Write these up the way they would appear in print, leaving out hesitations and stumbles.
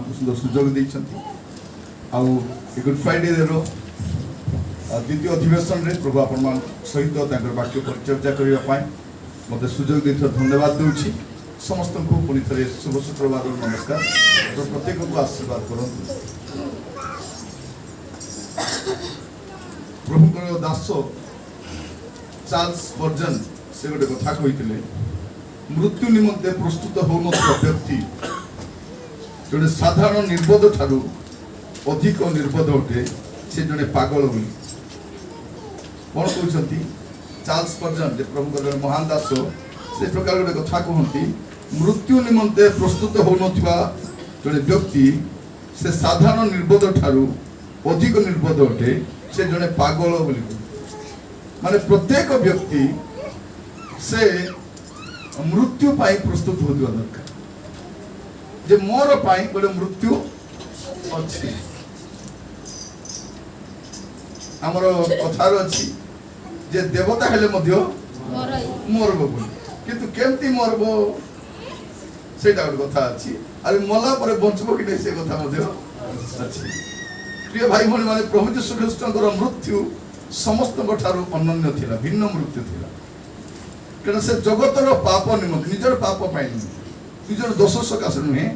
आमको सुंदर सुजोग देइछंती आउ गुड फ्राइडे रो द्वितीय अधिवेशन रे प्रभु आपण मान सहित तांकर वाक्य परिचर्चा करिवा पाए मते सुजोग देथर धन्यवाद देउछि समस्त को पुनि थरे शुभ शुक्रवार नमस्कार प्रत्येक को आशीर्वाद करो प्रभु को दास चार्ल्स स्पर्जन से गोटे कथा कहिथिले मृत्यु निमंते प्रस्तुत हो व्यक्ति जोड़े साधारण निर्बोध ठारू अधिक निर्बोध अटे से जड़े पागल बोली कौन कहते चार्ल्स स्पर्जन जे प्रभु जड़े महान दास से प्रकार गोटे कथा कहती मृत्यु निमंते प्रस्तुत हो जड़े व्यक्ति से साधारण निर्बोध ठारू अधिक निर्बोध अटे से जड़े पागल बोली माने प्रत्येक व्यक्ति से मृत्यु पाई प्रस्तुत हो दरकार जे मोर पाई गोटे मृत्यु अच्छी आमर कथार अच्छी जे देवता हेले मध्य मरब बोली किंतु केमती मरब सेटा गोटे कथा अच्छी अरे मला पर बंचब कि नहीं से कथा मध्य अच्छी प्रिय भाई भणी माने प्रभु यीशु ख्रीष्टकर मृत्यु समस्त ठारू अनन्य थिला भिन्न मृत्यु थिला कारण से जगतर पाप निमंत निजर पाप पाई निजर दोष सकाश नुहे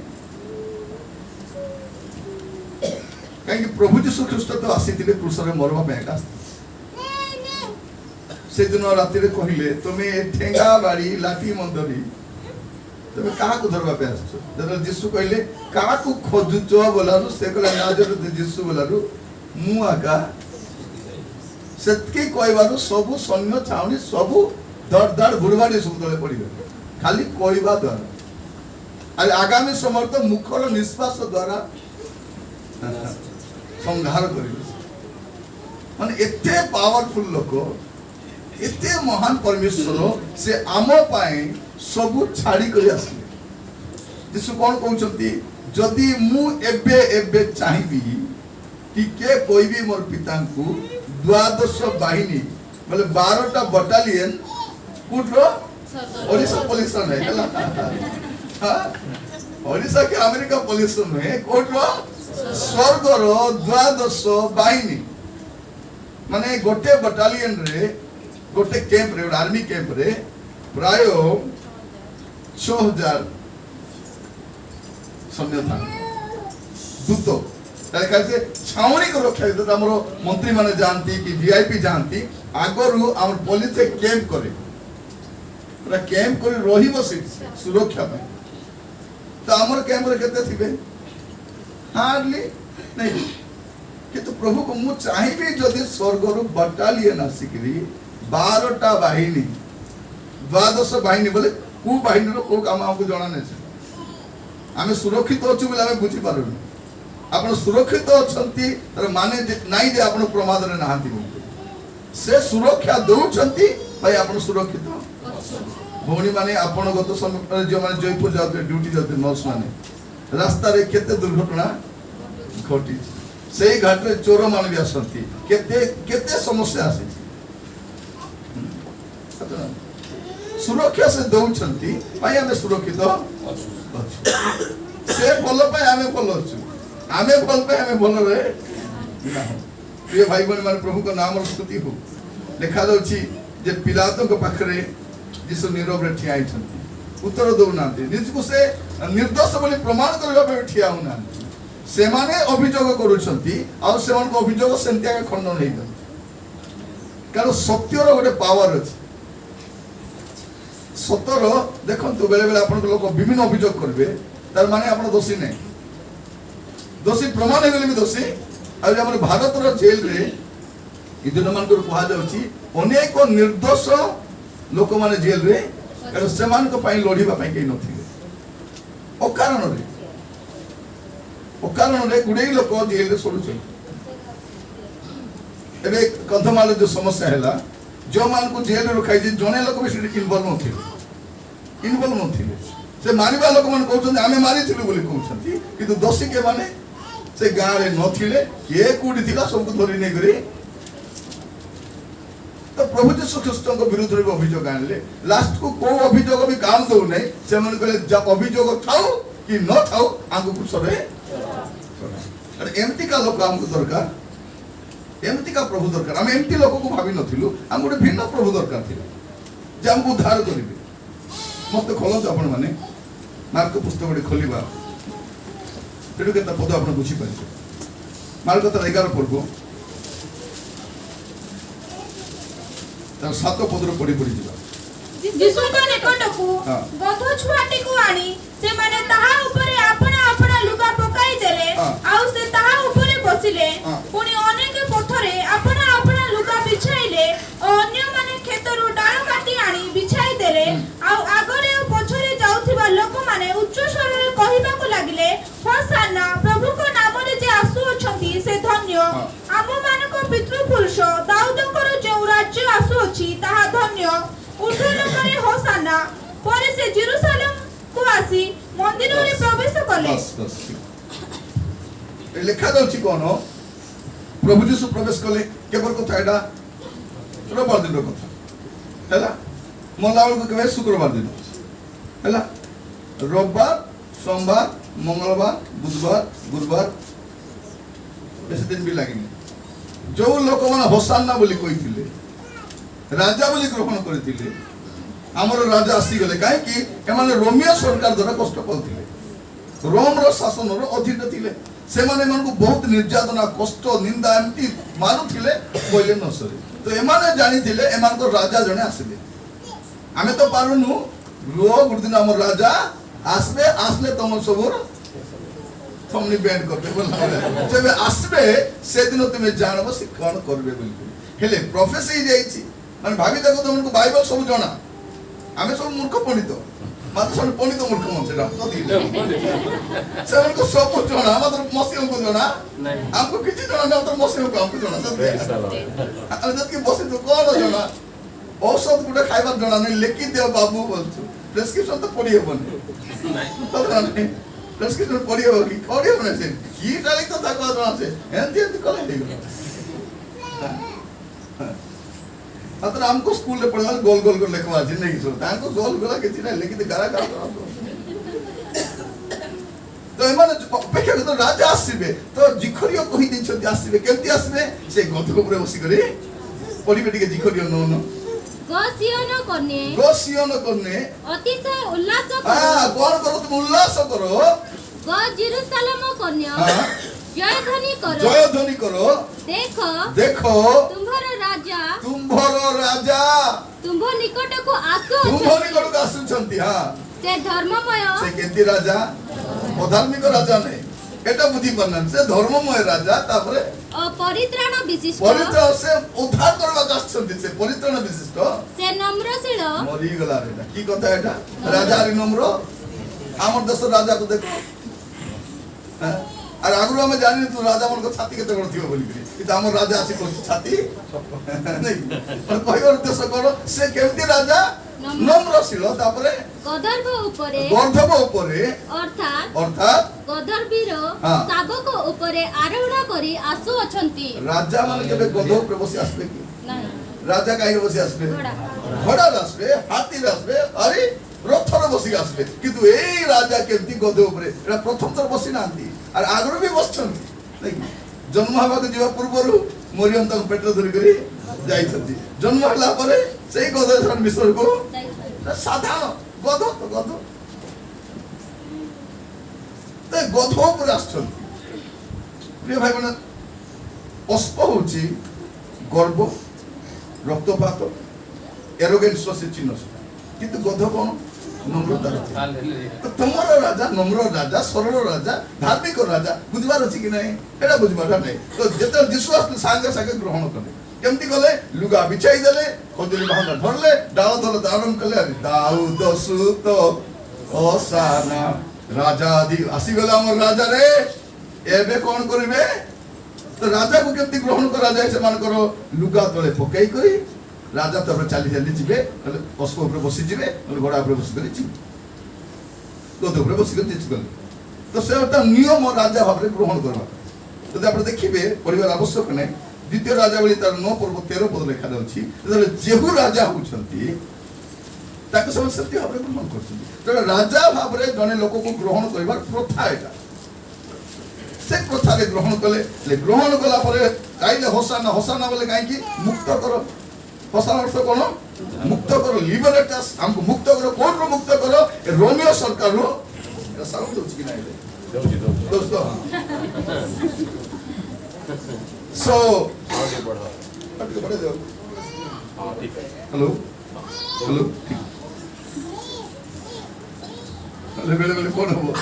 कहीं प्रभु यीशु ख्रीष्ट तो आसीथिले क्रूस रे मरवा पे एका से दिन राति रे कहिले तुमे ठेंगा बाड़ी लाठी मंदरी तुमे काहा को धरवा पे आछो जब यीशु कहिले काहा को खोजुचो बोलानु से कहला नाजर यीशु बोलानु मु आका सेतकी कहबारु सबु सैन्य छाउनी सबु दर दर गुड़बाड़ी सब तले पड़े खाली कहवा द्वारा अरे आगामी समय तो मुखर निश्वास द्वारा संहार कर माने एते पावरफुल लोक एते महान परमेश्वर से आम पाए सबु छाड़ी कर आसले यीशु कौन कहउछंती जदि मु एबे एबे चाहिबी कि के कहबी मोर पिता को द्वादश बाहिनी बोले 12टा बटालियन कुटरो ओडिशा पुलिस नहीं है ओडिशा के अमेरिका पुलिस में कोटरो स्वर्गर द्वादश बाहिनी माने गोटे बटालियन रे गोटे कैंप रे आर्मी कैंप रे प्राय 6000 सैन्य था दूत से छावनी को रखा तो आम मंत्री माने जानती कि वीआईपी जानती आगरू आम पुलिस कैंप करे कैंप कर सुरक्षा पाई तो आमर कैंप रे केते थिबे हार्डली नहीं किंतु प्रभु को मु चाहिबी जदि स्वर्ग रु बटालियन आसिकरी 12टा बाहिनी द्वादश बाहिनी बोले को बाहिनी रो को काम हमको जणा नै आमे सुरक्षित अछु बोले आमे बुझी पारुनी आपण सुरक्षित अछंती तर माने नाही जे आपण प्रमाद रे नाहंती से सुरक्षा दउछंती भाई आपण सुरक्षित भौणी माने आपण गत समय जो माने जयपुर जाते ड्यूटी जाते नर्स माने रास्ता रे केते दुर्घटना घटी सेही घाट रे चोर मान भी आसंती केते केते समस्या आसी सुरक्षा से दउछंती भाई हमें सुरक्षित से बोल पाए हमें बोल अछु आमे बोल पे हमें बोल रहे प्रिय भाई बहन मान प्रभु का नाम स्तुति हो लिखा जाउछि जे पिलातो के पाखरे यीशु नीरव रे ठिया आइछंती उत्तर दउ नांती निजको से निर्दोष बोली प्रमाण करबा पे ठिया होना से माने अभियोग करूछंती आ से मान को अभियोग सेंतिया के खंडन नै द कारण सत्य रो गोटे पावर अछि सत्य रो देखंतु बेले बेले आपन लोक विभिन्न अभियोग करबे तार माने आपन दोषी नै दोषी प्रमाण हेले भी दोषी आज हमर भारत रो जेल रे इदन मान को कहा जाउची अनेक निर्दोष लोक माने जेल रे कारण सेमान को पाई लढिबा पाई के नथिले ओ कारण रे गुडे लोक जेल रे सोडु छै एबे कंधमाल जो समस्या हैला जो मान को जेल रे रखाई जे जने लोक भी इन्वॉल्व नथिले से मारिबा लोक मन कहउछन आमे मारी थिलु बोली कहउछन किंतु दोषी के माने से गाँ रे नथिले के कोडी थिला सब धरि नै करी तो प्रभु यीशु ख्रीष्ट को विरुद्ध रे अभियोग आनले लास्ट को अभियोग भी काम दउ नै से मन कहले जब अभियोग थाउ कि न थाउ आगु कुछ रे अरे एमती का लोक हमको दरकार, एमती का प्रभु दरकार। हम एमती लोक को भावी नथिलु, हम गोटे भिन्न प्रभु दरकार थिला जे हमको उद्धार करिवे। मत खोलत आपण माने मार्क पुस्तक गोटे खोलिबा सेटु केता पद आपण बुझी पाइबे। मार्क 11 पढ़बो तार 7 पदर पढ़ी जिबा। यीशुଙ୍କ ନିକଟକୁ ଗଧ ଛୁଆଟିକୁ ଆଣି ସେମାନେ ତାହା ଉପରେ ଆପଣା ଆପଣା ଲୁଗା ପକାଇ ଦେଲେ ଆଉ ସେ ତାହା ଉପରେ ବସିଲେ। ପୁଣି ଅନେକ ପଥରେ ଆପଣା ଆପଣା ଲୁଗା ବିଛାଇଲେ ଓ ଅନ୍ୟମାନେ କ୍ଷେତରୁ ଡାଳ କାଟି ଆଣି ବିଛାଇ ଦେଲେ। ଆଉ ଆଗରେ ଓ ପଛରେ ଯାଉଥିବା ଲୋକମାନେ ଉଚ୍ଚ ସ୍ୱରରେ କହିବାକୁ ଲାଗିଲେ, ହୋଶାନା, ପ୍ରଭୁଙ୍କ ନାମରେ ଯେ ଆସୁଅଛନ୍ତି ସେ ଧନ୍ୟ। ଆମମାନଙ୍କ ପିତୃପୁରୁଷ ଦାଉଦଙ୍କର ଯେଉଁ ରାଜ୍ୟ ଆସୁଅଛି ତାହା ଧନ୍ୟ। ଉର୍ଦ୍ଧ୍ୱଲୋକରେ ହୋଶାନା। ପରେ ସେ ଜେରୁସାଲେମକୁ ଆସି ମନ୍ଦିରରେ ପ୍ରବେଶ କଲେ। ଲେଖା ଯାଉଛି କଣ? ପ୍ରଭୁ ଯୀଶୁ ପ୍ରବେଶ କଲେ କେବଳ କଥା ଏଟା ରବିବାର ଦିନର କଥା ହେଲା। ମଲା ବେଳକୁ କେବେ ଶୁକ୍ରବାର ଦିନ ହେଲା। ରବିବାର, ସୋମବାର, ମଙ୍ଗଳବାର, ବୁଧବାର, ଗୁରୁବାର ବେଶୀ ଦିନ ବି ଲାଗିନି। ଯୋଉ ଲୋକମାନେ ହୋଶାନା ବୋଲି କହିଥିଲେ, राजा बोली ग्रहण करथिले, हमर राजा आसी गले काहे कि एमाने रोमियो सरकार द्वारा कष्ट पाउथिले, रोम रो शासन रो अधीन थिले। से माने मन को बहुत निर्यातना, कष्ट, निंदा एमती मानुथिले बोले न सरे। तो एमाने जानि थिले एमान को राजा जने आसीबे। हमें तो पारुनु रो गुरदिन हमर राजा आसबे, आसले तम सबुर थमनी बैंड करते बोला जबे आसबे से दिन तुमे जानबो से कोन करबे बोली हेले प्रोफेसी जाईछि। माने भाभी देखो तुमको बाइबल सब जाना, आमे सब मूर्ख पंडित मात्र सब पंडित मूर्ख मन सेटा तो दिले से उनको सब जाना, मात्र मसीह को जाना नहीं, हमको किछि जाना ना, तो मसीह को हमको जाना सब अरे जत के बसे तो कोन जाना औषध गुडा खाइबा जाना नहीं। लेकिन देव बाबू बोलछु प्रेस्क्रिप्शन तो पढ़ी होबन नहीं, तो नहीं प्रेस्क्रिप्शन पढ़ी हो कि पढ़ी होने से की डाली तो था को जाना से एंती एंती कले देगो। अतर हमको स्कूल रे पढ़ला गोल गोल गोल लिखवा जी नहीं सो ताको गोल गोला किछि नहीं, लेकिन गारा गारा तो एमाने अपेक्षा तो राजा आसीबे तो जिखरियो कहि दिन छथि आसीबे केमति आसीबे से गध ऊपर बसी करे पढ़िबे टिके जिखरियो नो नो गोसियन करने अतिशय उल्लास करो। हां कोन करो तुम उल्लास करो। गो जेरूशलेम कन्या जय ध्वनि करो। देखो देखो तुम्हारा राजा तुम्भ निकट को आसुछंती। हां से धर्ममय, से केति राजा अधार्मिक राजा नहीं, एटा बुद्धि बनन से धर्ममय राजा तापरे परित्राण विशिष्ट, परित्राण से उद्धार करबा आछंती, से परित्राण विशिष्ट, से नम्रशील। मरी गला रेटा की कथा एटा राजा रि नम्र। हमर देश राजा को देखो और आगु हम जानि तो राजा मन को छाती केते गण थियो बोली कि त हमर राजा आसी कोछि छाती नहीं पर कहर देश करो से केमती राजा नम्रशील तापरे गदर्भ ऊपरे अर्थात गदर्भीर शाबक ऊपरे आरोहण करी आसु अछंती। राजा माने केबे गध ऊपर बसी आसबे कि नहीं? राजा काहे बसी आसबे? घोड़ा आसबे, हाथी आसबे, अरे रथर बसी आसबे। किंतु एई राजा केमती गध ऊपर एटा प्रथम थर बसी नांती और आगरो भी बसछंती नहीं। जन्म हवा के जीवा पूर्वरु मरियम तक पेट धरि करी जाइछंती, जन्म हला परे सेई गध धन मिश्र को साधारण गध तो गध ते गध ऊपर आछंती। प्रिय भाई बहन अस्प होची गर्व, रक्तपात, एरोगेंस से चिन्ह, किंतु गध कोन नम्रता। तो तुम्हारा राजा नम्र राजा, सरल राजा, धार्मिक राजा बुझबार अछि कि नहीं? एटा बुझबार नहीं। तो जेते यीशु असले संगे संगे ग्रहण कले केमती गले लुगा बिछाई देले, कदली बाहना धरले, डाल धरले आरंभ कले दाऊद सुत होशाना राजा आदि आसी गला हमर राजा रे एबे कोन करिवे? तो राजा को केमती ग्रहण करा जाय से मान करो लुगा तळे पकाई करी राजा तब चली चली जीवे पशु ऊपर बसी जीवे घोड़ा ऊपर बसी कर गद ऊपर बसी कर तो से नियम राजा भाव में ग्रहण करवा। तो आप देखिए पढ़ार आवश्यक नहीं। द्वितीय राजा बड़ी तार 9 पर्व 13 पद लिखा जाउछि जेहू राजा होउछंती ताके सब सत्य भाव में ग्रहण करछंती। तो राजा भाव में जने लोक को ग्रहण करबार प्रथा एटा से ग्रहण कले ग्रहण कला परे गाइले होसाना होसाना बोले काहे कि मुक्त करो होसाना अर्थ कोन मुक्त करो लिबरेट अस हमको मुक्त करो कोन रो मुक्त करो ए रोमियो सरकार रो साउंड दोछ कि नाही दोस्तों सो आगे बढ़ो बढ़े दो हाँ ठीक है हेलो हेलो हेलो बेले बेले कौन हो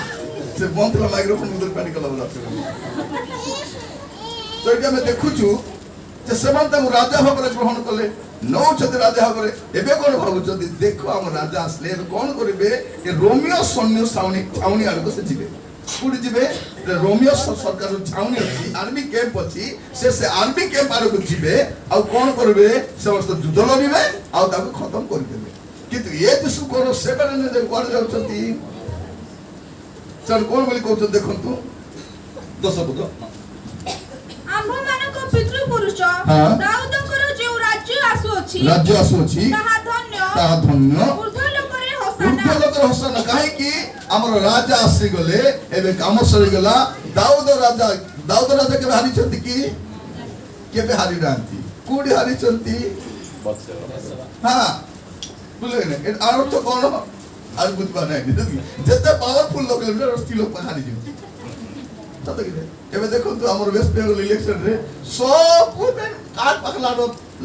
से बंद ला माइक्रोफोन उधर पानी कला बोला तो एटा मैं देखु छु जे सेमान त राजा भाबरे ग्रहण कले नौ छते राजा भाबरे एबे कोन भाबु छथि देखो हम राजा असले कोन करिबे ए रोमियो सैन्य छाउनी आडको से जिबे कुडी जिबे रोमियो सरकार छाउनी अछि आर्मी कैंप अछि से आर्मी कैंप आडको जिबे आ कोन करिबे समस्त युद्ध लड़िबे आ ताको खत्म कर देबे किंतु ये दिसु कोन सेबन ने कोन जाउ छथि चल कोन बोली कहू देखंतु दस बुध आम्भ मानको पितृ पुरुष हाँ। दाऊदकर जे राज्य आसु अछि ताहा धन्य ऊर्ध्व लोकरे होसाना काहे कि हमर राजा आसी गले एबे काम सरी गला दाऊद राजा के हारी छथि कि केबे हारी रांती कोडी हारी छथि हां बोले ने ए अर्थ कोन आज बुझबा नै जते पावरफुल लोक ले रस्ती लोक हारी जे तत कि एबे देखो तो हमर वेस्ट बेंगल इलेक्शन रे सब पुने काट पकला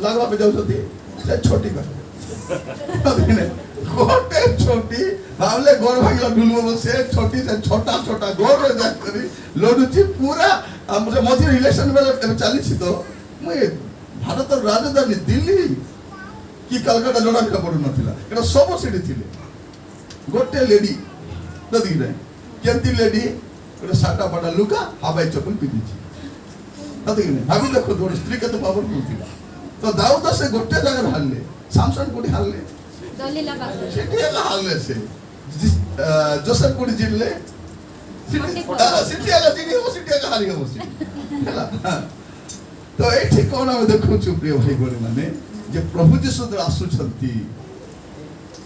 लगवा पे जाउ छथि से छोटी बा ने गोटे छोटी भावले गोर भागला ढुलबो से छोटी से छोटा छोटा गोर रे जा करी लडुची पूरा हमरे मझे इलेक्शन बेले चली छी तो मैं भारत राजधानी दिल्ली कि कलकत्ता जोड़ा भी पड़ू नथिला एटा सब सिटी थिले गोटे लेडी नदी रे केंती लेडी गोटे साटा बड़ा लुका हवाई चप्पल पिंदी छी नदी ने भाभी देखो दो स्त्री के तो पावरफुल थिला तो दाऊद से गोटे जगह हारले सामसन कोडी हारले दलीला बात सिटी का हारले से जोसेफ कोडी जितले सिटी का जिनी हो सिटी का हारी हो ହେଲା तो एठी कोन हम देखु छु प्रिय भाई गोरे माने जे प्रभु जीशु आसुछंती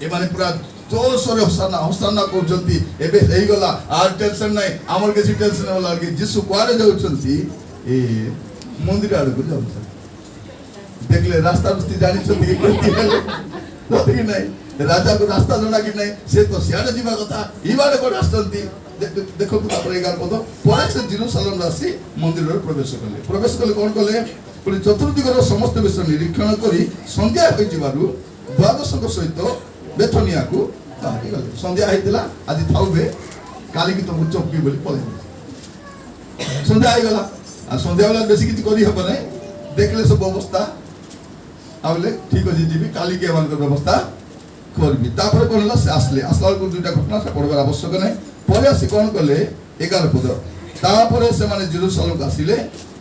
ए माने पूरा जोर सोरे होसाना कहउछंती एबे हेई गला आर टेंशन नै हमर के टेंशन होला कि जीशु कुआरे जाउछंती ए मंदिर आड़ को जाउछंती देखले रास्ता रस्ती जानि छथि केति हेले नथि नै राजा को रास्ता जणा कि नै से तो सियाडे दिबा कथा ई बाडे को रास्तांती देखो तो आपरे 11 पद परे से जेरूशलेम रासी मंदिर रे प्रवेश कले कोन कले पुनी चतुर्दिगर समस्त विषय निरीक्षण करी संध्या होई जिबारु द्वादश को सहित बेथनिया को ताहि गले संध्या आइतिला आज थाउबे काली की तो चौकी बोली पले संध्या आइ गला आ संध्या वाला बेसी किछ करी हबो नै देखले सब अवस्था आवले ठीक अछि जीबी काली के मान व्यवस्था करबी तापर कोनला से आसला को दुटा घटना से पड़बार आवश्यक नै परे आसी कोन कले 11 पद तापर से माने जेरूशलेम आसिले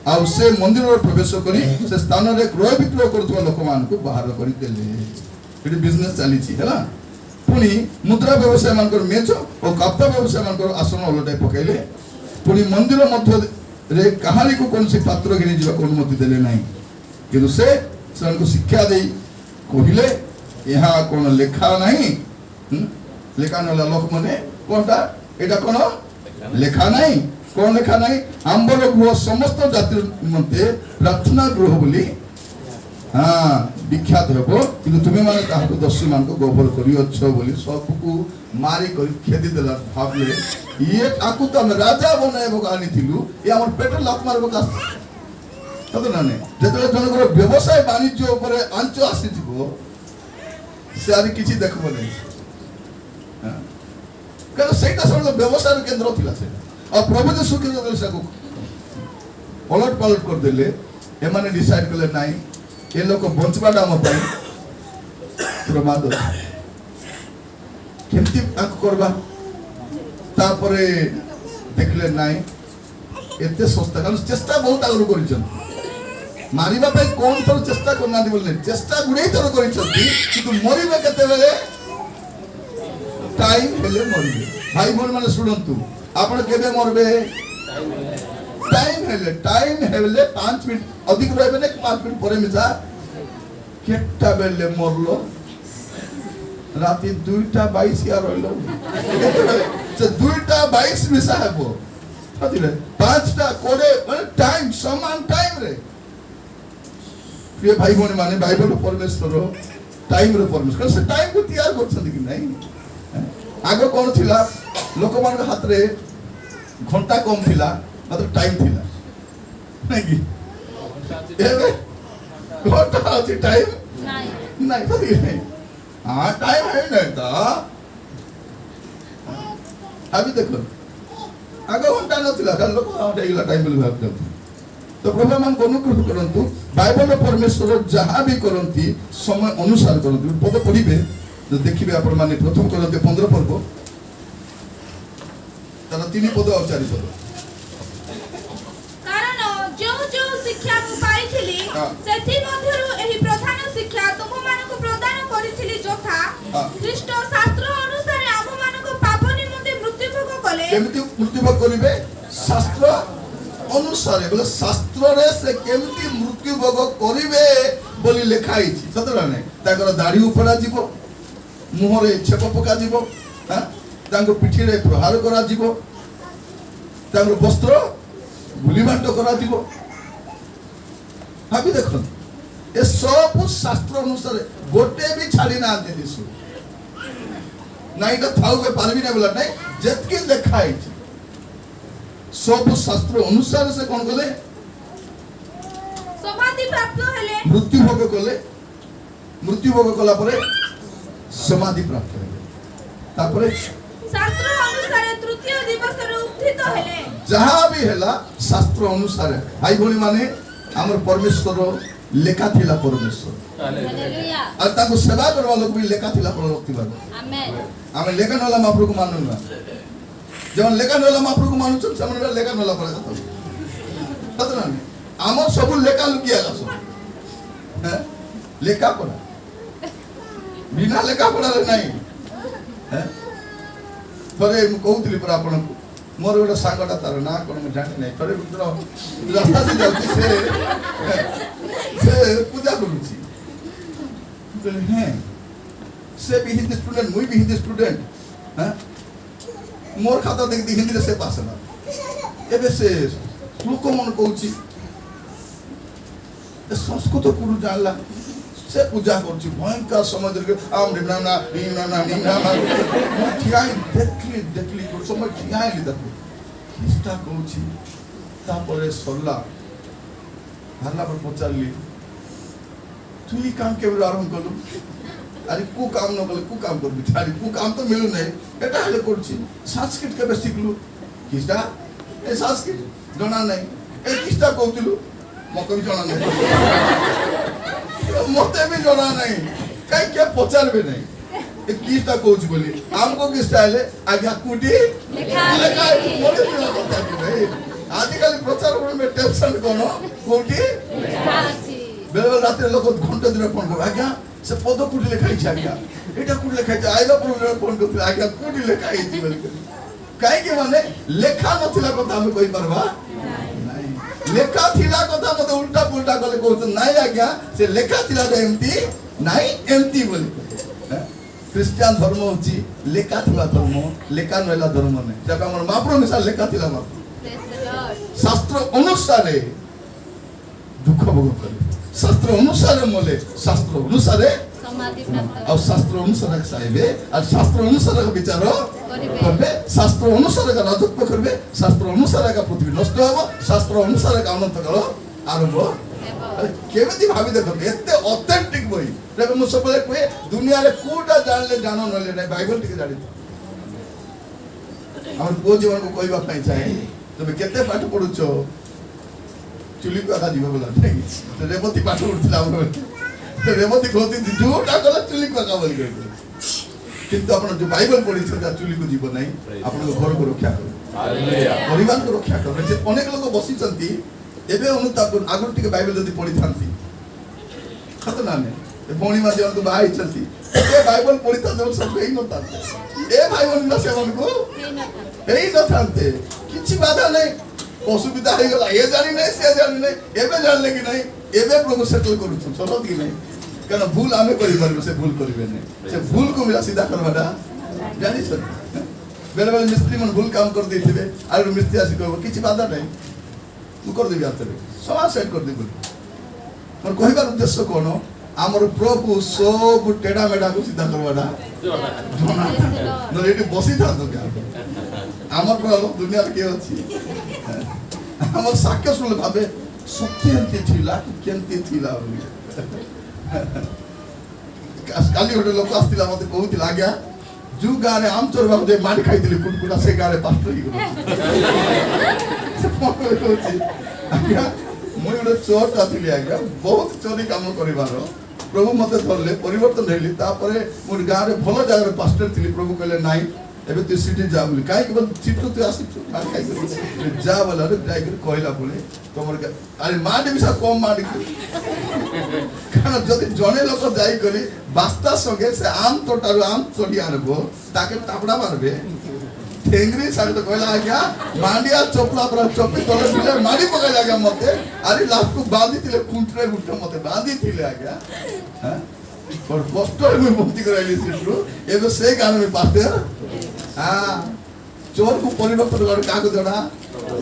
आ से मंदिर रो प्रवेश करी से स्थान रे क्रय विक्रय करथवा लोक मान को बाहर करी देले एटी बिजनेस चली छी हैला पुनी मुद्रा व्यवसाय मान कर मेच और कप्ता व्यवसाय मान कर आसन ओलटाय पकैले पुनी मंदिर मध्य रे कहानी को कोन से पात्र गिनी जीवा कोन अनुमति देले नाही किंतु से सन को शिक्षा देई कहिले यहाँ कोन लेखा नाही लेखा न लोक माने कोनटा एटा कोन लेखा नाही कोन लेखा नाही आंबर गृह समस्त जाति मते प्रार्थना गृह बोली हां विख्यात हेबो किंतु तुमे माने ताहाको दस्यु मान को गोबर करियो छ बोली सब को मारी करी खेदी देला भाबले ये आकु त हम राजा बनाइबो कानी थिलु ये हमर पेट लात मारबो का तब नाने जेतले जनकर व्यवसाय वाणिज्य ऊपर आंच आसी थिबो से आरि किछि देखबो नै हां कारण सेटा सब व्यवसाय केंद्र थिला से और प्रभु जी सुखी जदल से को पलट पलट कर देले ए माने डिसाइड करले नाही ए लोक बंचबाडा हम पाई प्रमाद केमती आक करबा तापरे देखले नाही एते सस्ता कारण चेष्टा बहुत आगु करिछन मारिबा पे कोन थर चेष्टा करना दी बोलने चेष्टा गुडे थर करिछन कि मरिबा केते बेले टाइम हेले मरिबे भाई बोल माने सुनंतु आपण केबे मरबे टाइम हेले 5 मिनिट अधिक रहबे ने 5 मिनिट परे मिसा केटा बेले मरलो राती 2:22 या रहलो से 2:22 मिसा हेबो कथिले 5टा कोडे माने टाइम समान टाइम रे प्रिय भाई भौणी माने बाइबल परमेश्वर टाइम रे परमेश्वर से टाइम को तैयार करछन कि नहीं आगो कोन थिला लोक मान हाथ रे घंटा कम थिला मात्र टाइम थिला नहीं कि एबे घंटा अछि टाइम नहीं नहीं कथि नहीं हां टाइम है नहीं ता अभी देखो आगे घंटा नथिला खाली लोक डेगला टाइम बोली भाबते तो प्रभु मान अनुग्रह करंतु बाइबल परमेश्वर जहां भी करंती समय अनुसार करंती पद पढ़िबे जो देखिबे आपण माने प्रथम करंती 15 पर्व तार 3 पद और 4 पद कारण जो शिक्षा मु पाइथिली हाँ। सेथि मध्यरु एही प्रधान शिक्षा तुम मानको प्रदान करिथिली जोथा हाँ। ख्रीष्ट शास्त्र अनुसार आम मानको पाप निमंते मृत्यु भोग कले केमिति मृत्यु भोग करिवे शास्त्र अनुसार बोले शास्त्र रे से केमिति मृत्यु भोग करिवे बोली लिखा आइछि सतरा नै ताकर दाढ़ी उपड़ा जीवो मुहरे छेप पका जीवो हां तांको पिठी रे प्रहार करा जीवो तांको वस्त्र गुलीबांट करा जीवो भाबी देखो ए सब शास्त्र अनुसार गोटे भी छाड़ी ना दे दिसु नाइ का थाउ के पारबी ना बोला नै जेतकी लिखा आइछि सब शास्त्र अनुसार से कोन गले समाधि प्राप्त हेले मृत्यु भोग कले मृत्यु भोग कला परे समाधि प्राप्त हेले तापरे शास्त्र अनुसार तृतीय दिवस रे उत्थित हेले जहां भी हेला शास्त्र अनुसार भाई भोली माने हमर परमेश्वर लेखा थिला परमेश्वर हालेलुया और ताको सेवा करवा लोग भी लेखा थिला प्रतिभा आमेन आमे लेखा नला महाप्रभु को माननु ना जवन लेखा नला महाप्रभु को मानु छ समन लेखा नला परे पता ना हमर सब लेखा लुकिया गसो हैं लेखा पड़ा बिना लेखा पड़ा रे नहीं हैं थरे मु कहउतली पर आपण मोर गोटे सांगटा तार ना कोन मु जानि नै थरे मित्र रास्ता से जाउची से पूजा करूची तो हैं से भी हिंदी स्टूडेंट मुई भी हिंदी स्टूडेंट हैं मोर खाता देख दी हिंदी रे से पास ना एबे से लोक मन कहउची ए संस्कृत कुरु जानला से पूजा करची भयंकर समझ रे आम निमना ठियाई देखली को समय ठियाई ली देखो किस्ता कहउची तापरे सरला हरला पर पचारली तुई काम के आरंभ कलु अरे कु काम न कले कु काम करबी थारी कु काम तो मिलु नै एटा हेले करची संस्कृत के सिखलु किस्ता ए संस्कृत जणा नै ए किस्ता कहउतिलु मको भी जणा नै मते भी जणा नै काई के पचारबे नै ए किस्ता कहउची बोली हमको किस्ता हेले आज्ञा कुटी लिखा मोरे दिला पता कि नै आजकल प्रचार में टेंशन कोनो कोठी बेले रात लोक घंटा दिन फोन कर आज्ञा से पद कुटी लिखाई छ आज्ञा एटा कुटी लिखाई छ आइलो प्रोग्राम फोन कर आज्ञा कुटी लिखाई छ बोल काई के माने लेखा नथिला कथा हम कहि परबा नहीं लेखा थिला कथा मते उल्टा पुल्टा कले कहत नहीं आज्ञा से लेखा थिला एमती नहीं एमती बोली क्रिश्चियन धर्म होची लेखा थिला धर्म लेखा नला धर्म नै जब हमर महाप्रभु मिसाल लेखा थिला मा शास्त्र अनुसार दुख भोग करे शास्त्र अनुसार मोले शास्त्र अनुसार समाधि प्राप्त और शास्त्र अनुसार साइबे और शास्त्र अनुसार का विचार करबे शास्त्र अनुसार का राजत्व करबे शास्त्र अनुसार का पृथ्वी नष्ट होबो शास्त्र अनुसार का अनंत काल आरंभ अरे केमिति भाबी देखो एते ऑथेंटिक बही रे मु सबले कोए दुनिया रे कोटा जानले जानो नले नै बाइबल टिके जानि हमर को जीवन को कहबा पई चाहे तबे केते पाठ पढुछो चुली को आधा जीव बोला नहीं तो रेवती पाठ उठला तो रेवती कहती जोटा गला चुली को आधा बोल गई किंतु आपण जो बाइबल पढी छ चुली को जीव नहीं आपण घर को रक्षा कर हालेलुया परिवार को रक्षा कर जे अनेक लोग बसी चंती एबे अनुताप आगु टिके बाइबल जदी पढी थांती खतना ने ए बोणी मा जे तो बाई चलती ए बाइबल पढी था जो सब कहीं न थाते ए भाई मन से मन को एई न थाते किछि बाधा नहीं असुविधा हो गला ए जानि नै से जानि नै एबे जानले कि नै एबे प्रभु सेटल करू छ सतो कि नै कारण भूल आमे करि परबे से भूल करिवे नै से भूल को मिला सीधा करवाडा जानि छ बेले बेले मिस्त्री मन भूल काम कर देथिबे आरो मिस्त्री आसी कहबो किछि बाधा नहीं तू कर देबी आतरे समाज सेट कर देबो पर कहबार उद्देश्य कोन हमर प्रभु सब टेढ़ा मेढ़ा को सीधा करवाडा जोना न एटी बसी था तो क्या हमर प्रभु दुनिया के अछि हमर साक्ष्य सुन भाबे सत्यंती थिला कि केंती थिला काली होटे लोक आस्तिला मते कहूतिला आज्ञा जु गारे आम चोर बाबू जे मार खाइतिले कुटकुटा से गारे पास्टर ही गलो आज्ञा मुई गोटे चोर आथिली आज्ञा बहुत चोरी काम करिवार प्रभु मते धरले परिवर्तन हेली तापरे मोर गारे भलो जगह पास्टर थिली प्रभु कहले नाही एबे तू सिटी जा बोली काई केवल चिट्टू तू आसी मार खाइ जा बोला रे जाई कर कहला बोले तमर अरे मार भी सा कम मार कारण जदि जने लोक जाई करी बास्ता संगे से आम तोटारु आम चोडी आनबो ताके टापड़ा मारबे ठेंगरी सारे तो कहला आज्ञा मांडिया चोपला पर चोपी तले मिले मारी पकड़ आज्ञा मते अरे लास्ट को बांधी थिले कुंटरे गुटे मते बांधी थिले आज्ञा हां और पोस्टर में मुक्ति कराइली सिट्रु एबे से गान में पास्टर हां चोर को परिवर्तन कर काको जणा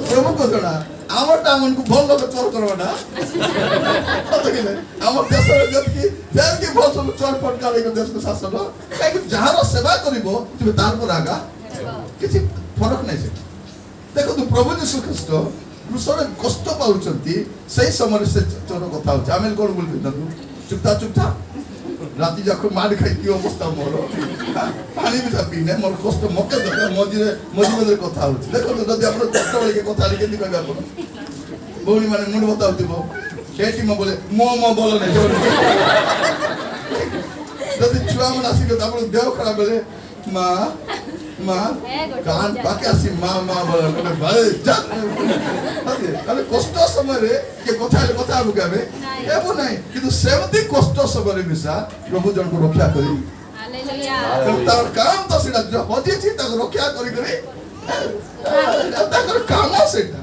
प्रभु को जणा आमर टामन को भल लोग चोर करवाना पता केले आमर देश रे जति जेल के भल सब चोर पटकाले को देश को शासन काई जहार सेवा करिवो तुम तार पर आगा किछि फरक नै छै देखो तू प्रभु यीशु ख्रीष्ट क्रूसरे कष्ट पाउचंती सही समय से चोर कथा होछ आमेल कोन बोल तू चुपता राति जाको मार खाई की अवस्था मोर पानी भी पीने मोर कष्ट मके दरकार मझे कथा होछ देखो तो जदि आपण कष्ट वाली के कथा केंदी कहबा आपण बोली माने मुंड बताउतिबो केटी म बोले मो बोलो नै जदि छुआ मन आसी के आपण देह खराब बोले मां कान पाके आसी मां बोले भाई जा अरे कष्ट समय रे के कथा बुगाबे एबो नै किंतु सेमती कष्ट समय रे मिसा प्रभु जन को रक्षा करी हालेलुया तार काम तो सेटा जो होजे छी ताको रक्षा करी ताकर काम सेटा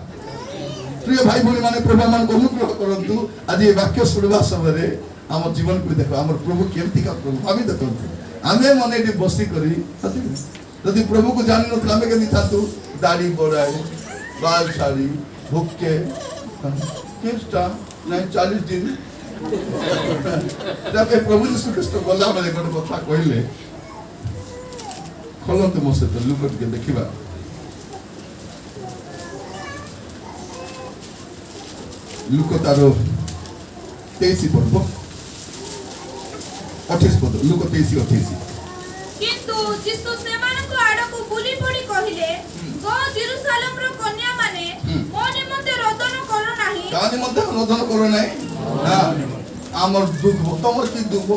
प्रिय भाई भौणी माने प्रभु मान को अनुग्रह करंतु आज ये वाक्य सुनबा समय रे हमर जीवन को देखो हमर प्रभु केमती का प्रभु आमी देखो आमे मने डी बसी करी यदि प्रभु को जानि न आमे के थातु दाढ़ी बड़ाई बाल साड़ी भुक्के किस्ता नहीं 40 दिन जब प्रभु यीशु ख्रीष्ट गला बेले कोन कथा कहले खोलंत मोसे तो लुकट के देखिबा लुक तारो 23 पद 28 पद लुक 23 28 किंतु यीशु सेमान को आड़ को बुली पड़ी कहिले गो जेरूशलेम रो कन्या माने मो निमंते रोदन करो नाही कानी मते रोदन करो नाही हां हमर दुख तमर की दुख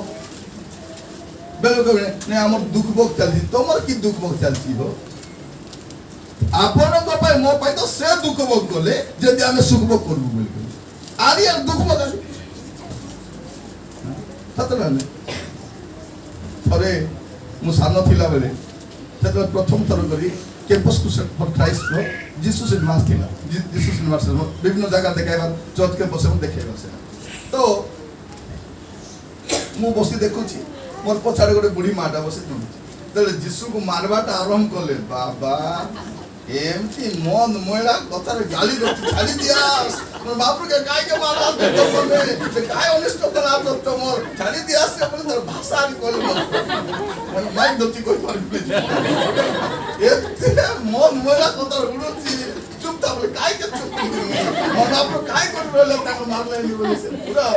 बेलो कहबे ने हमर दुख भोग चलती तमर की दुख भोग चलती हो आपन को पाए मो पाए तो से दुख भोग गले जदि हमें सुख भोग करबो बोल आरी यार दुख भोग सतला ने अरे मु सानो थिला बेले सेतो प्रथम थर करी कैंपस को फॉर क्राइस्ट को जीसस यूनिवर्स थिला जीसस यूनिवर्स विभिन्न जगह देखाइबा चर्च के बसे देखाइबा से तो मु बसी देखुची मोर पछाड़े गोटे बुढ़ी माटा बसी तुम तले जीसु को मारबाटा आरंभ करले बाबा एमती मन मोइला कथार गाली दो छाड़ी दिया मोर बाप के गाय के मारा तो बोले से गाय अनिष्ट करा तो मोर छाड़ी दिया से अपन तर भाषा री कोल मन माइक दोती कोई पर एते मन मोइला कथार उड़ोची चुप था बोले गाय के चुप मोर बाप गाय कोन बोले ताको मारले नहीं बोले से पूरा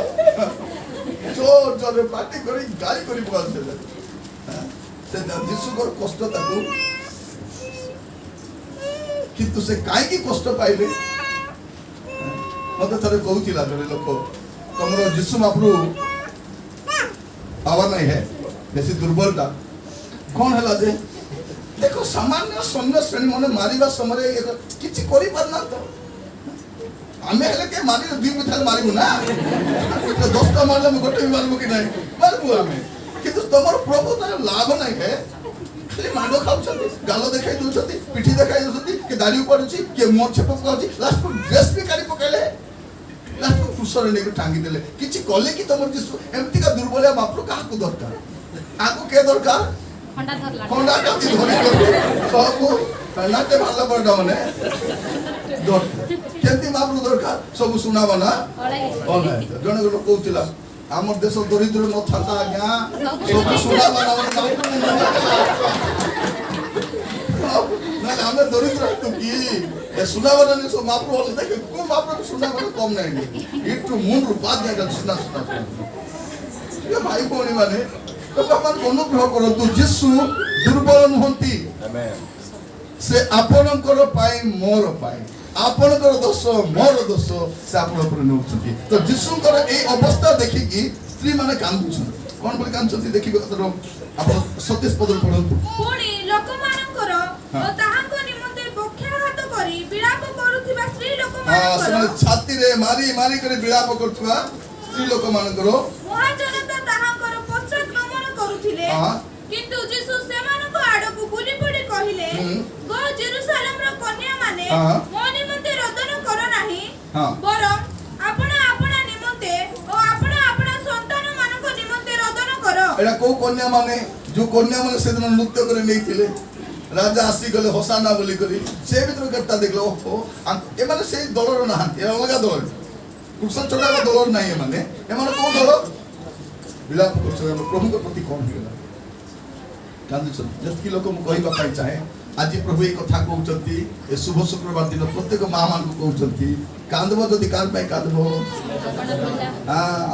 जोर जोर पार्टी करी गाली करी बोल से जीसु को कष्ट ताको किंतु से काई की कष्ट पाइले मते थरे कहूतिला जने लोक तमरो जीसु महाप्रभु पावर नहीं है बेसी दुर्बलता कौन हला जे देखो सामान्य सैन्य श्रेणी माने मारिबा समय किछि करि परना तो आमे हले के मारी दुई मिठाल मारिबु ना 10टा मारले हम गोटे भी मारबु कि नहीं मारबु आमे किंतु तमरो प्रभु तार लाभ नहीं है खाली माडो खाउछथि गालो देखाई दोछथि पिठी देखाई दोछथि के दाढ़ी पड़ुछि के मोर छेप पकाउछि लास्ट को ड्रेस भी काढी पकाइले लास्ट को कुसरे ने टांगी देले किछि कले कि तमर जीसु एमती का दुर्बलिया बापरो का को दरकार आको के दरकार ଖଣ୍ଡା କାତି ଧରି ସବୁ ନାଟେ ଭଲ ପଡା ମାନେ କେମିତି ମାପରୁ ଦରକାର ସବୁ ଶୁଣାବ ନା ଜଣେ ଗୋଟେ କହୁଥିଲା ଆମର ଦେଶ ଦରିଦ୍ର ନଥାନ୍ତା ଆଜ୍ଞା ସବୁ ଶୁଣାବ ନା ନହେଲେ ଆମେ ଦରିଦ୍ର ହେତୁ କି ଶୁଣାବ ନା ସବୁ ମାପରୁ ଭଲ ଦେଖେ କୋଉ ମାପରୁ ଶୁଣାବ କମ ନାହିଁ ଇଠୁ ମୁଣ୍ଡରୁ ବାଦ ନାହିଁ ଶୁଣା ଭାଇ ଭଉଣୀ ମାନେ ଅନୁଗ୍ରହ କରନ୍ତୁ ଯୀଶୁ ଦୁର୍ବଳ ନୁହନ୍ତି ସେ ଆପଣଙ୍କର ପାଇଁ ମୋର ପାଇଁ ଆପଣଙ୍କର ଦୋଷ ମୋର ଦୋଷ ସେ ଆପଣ ଉପରେ ନେଉଛନ୍ତି ତ ଯୀଶୁଙ୍କର ଏଇ ଅବସ୍ଥା ଦେଖିକି ସ୍ତ୍ରୀ ମାନେ କାନ୍ଦୁଛନ୍ତି କଣ ବୋଲି କାନ୍ଦୁଛନ୍ତି ଦେଖିବେ ଆପଣ 27 ପଦରେ ପଢନ୍ତୁ ପୁଣି ଲୋକମାନଙ୍କର ଓ ତାହାଙ୍କ ନିମନ୍ତେ ପକ୍ଷାଘାତ କରି ବିଳାପ କରୁଥିବା ସ୍ତ୍ରୀ ଲୋକମାନଙ୍କର ସେମାନେ ଛାତିରେ ମାରି ମାରି କରି ବିଳାପ କରୁଥିବା ସ୍ତ୍ରୀ ଲୋକମାନଙ୍କର ମହାଜନତା ତାହାଙ୍କର ପଶ୍ଚାତଗମନ କରୁଥିଲେ କିନ୍ତୁ ଯୀଶୁ ସେମାନଙ୍କ ଆଡକୁ ବୁଲି ପଡ଼ି କହିଲେ ଗୋ ଜେରୁସାଲେମର କନ୍ୟାମାନେ ମୋ ନିମନ୍ତେ ରୋଦନ କର ନାହିଁ ବରଂ ଆପଣ ଆପଣା ନିମନ୍ତେ ଓ ଆପଣ ଆପଣା ସନ୍ତାନମାନଙ୍କ ନିମନ୍ତେ ରୋଦନ କର ଏଟା କୋଉ କନ୍ୟା ମାନେ ଯୋଉ କନ୍ୟା ମାନେ ସେଦିନ ନୃତ୍ୟ କରି ନେଇଥିଲେ ରାଜା ଆସିଗଲେ ହସାନା ବୋଲି କରି ସେ ଭିତରୁ କେତେଟା ଦେଖିଲେ ଓହୋ ଏମାନେ ସେଇ ଦଳର ନାହାନ୍ତି ଅଲଗା ଦଳର କୃଷ୍ଣ ଛୋଟା ଦଳର ନାହିଁ ଏମାନେ କୋଉ ଦଳ ବିଳାପ କରୁଛନ୍ତି ପ୍ରଭୁଙ୍କ ପ୍ରତି କଣ ହେଇଗଲା କାନ୍ଦୁଛନ୍ତି ଯେତିକି ଲୋକ ମୁଁ କହିବା ପାଇଁ ଚାହେଁ ଆଜି ପ୍ରଭୁ ଏଇ କଥା କହୁଛନ୍ତି ଏ ଶୁଭ ଶୁକ୍ରବାର ଦିନ ପ୍ରତ୍ୟେକ ମା ମାନଙ୍କୁ କହୁଛନ୍ତି କାନ୍ଦବ ଯଦି କାହାର ପାଇଁ କାନ୍ଦବ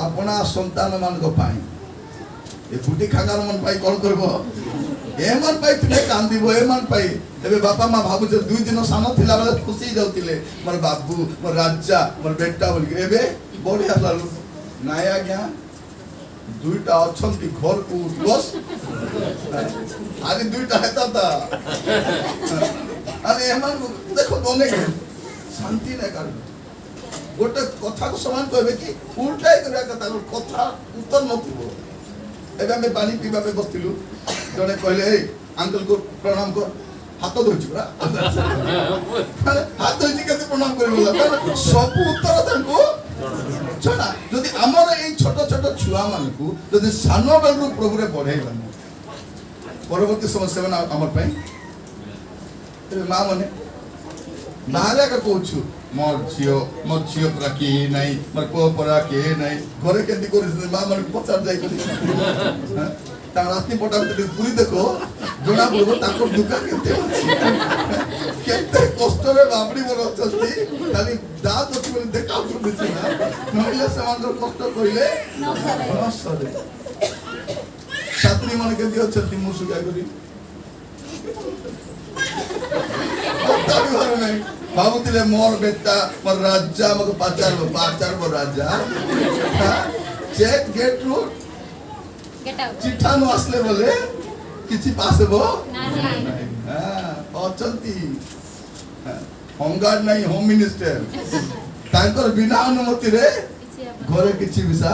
ଆପଣା ସନ୍ତାନ ମାନଙ୍କ ପାଇଁ ଏ ଗୁଟି ଖାଙ୍ଗାର ମନ ପାଇଁ କଣ କରିବ ଏମାନ ପାଇଁ ତୁମେ କାନ୍ଦିବ ଏମାନ ପାଇଁ ଏବେ ବାପା ମା ଭାବୁଛ 2 ଦିନ ସାନ ଥିଲା ବେଳେ ଖୁସି ଯାଉଥିଲେ ମୋର ବାବୁ ମୋର ରାଜା ମୋର ବେଟା ବୋଲି ଏବେ ବଢିଆ ଲାଗୁ ନାଇଁ ଆଜ୍ଞା ଦୁଇଟା ଅଛନ୍ତି ଘରକୁ ବସ୍ ଆଜି ଦୁଇଟା ହେତା ଆରେ ଏମାନଙ୍କୁ ଦେଖ ଅନେକ ଶାନ୍ତି ନାହିଁ କାରଣ ଗୋଟେ କଥାକୁ ସମାନ କହିବେ କି ଉଲ୍ଟାଇ କରିବା କଥା ଉତ୍ତର ନଥିବ ଏବେ ଆମେ ପାଣି ପିଇବା ପାଇଁ ବସିଥିଲୁ ଜଣେ କହିଲେ ଏଇ ଅଙ୍କଲକୁ ପ୍ରଣାମ କର ହାତ ଧୋଇଛି ପୁରା ହାତ ଧୋଇଛି କେତେ ପ୍ରଣାମ କରିବ ସବୁ ଉତ୍ତର ତାଙ୍କୁ ଜଣା ଯଦି ଆମର ଏଇ ଛୋଟ ଛୋଟ ଛୁଆ ମାନଙ୍କୁ ଯଦି ସାନ ବେଳରୁ ପ୍ରଭୁରେ ବଢେଇବାନି ପରବର୍ତ୍ତୀ ସମୟ ସେମାନେ ଆମର ପାଇଁ ତେବେ ମା ମାନେ ବାହାରେ ଆଗ କହୁଛୁ ମୋର ଝିଅ ପୁରା କିଏ ନାହିଁ ମୋର ପୁଅ ପୁରା କିଏ ନାହିଁ ଘରେ କେମିତି କରୁଛନ୍ତି ମା ମାନଙ୍କୁ ପଚାର ଯାଇକରି ତାଙ୍କ ରାତି ପଟା ଭିତରେ ପୁରୀ ଦେଖ ଜଣା ପଡିବ ତାଙ୍କ ଦୁଃଖ କେତେ କଷ୍ଟରେ ବାବଡ଼ି ମୋର ଅଛନ୍ତି ଖାଲି ଦାঁତ ଅଛି ବୋଲି ଦେଖାଉଛନ୍ତି ସିନା ନହେଲେ ସେମାନଙ୍କର କଷ୍ଟ କହିଲେ ସରେ ଛାତ୍ରୀ ମାନେ କେମିତି ଅଛନ୍ତି ମୁଁ ସୁଗା କରି ନାହିଁ ଭାବୁଥିଲେ ମୋର ବେଟା ମୋର ରାଜା ଆମକୁ ପାଚାରବ ରାଜା ଚେକ୍ ଗେଟ୍ ରୁ ଚିଠା ନ ଆସିଲେ ବୋଲେ କିଛି ପାସ୍ ହେବ ଅଛନ୍ତି ହୋମଗାର୍ଡ ନାହିଁ ହୋମ ମିନିଷ୍ଟର ତାଙ୍କର ବିନା ଅନୁମତିରେ ଘରେ କିଛି ବିଷା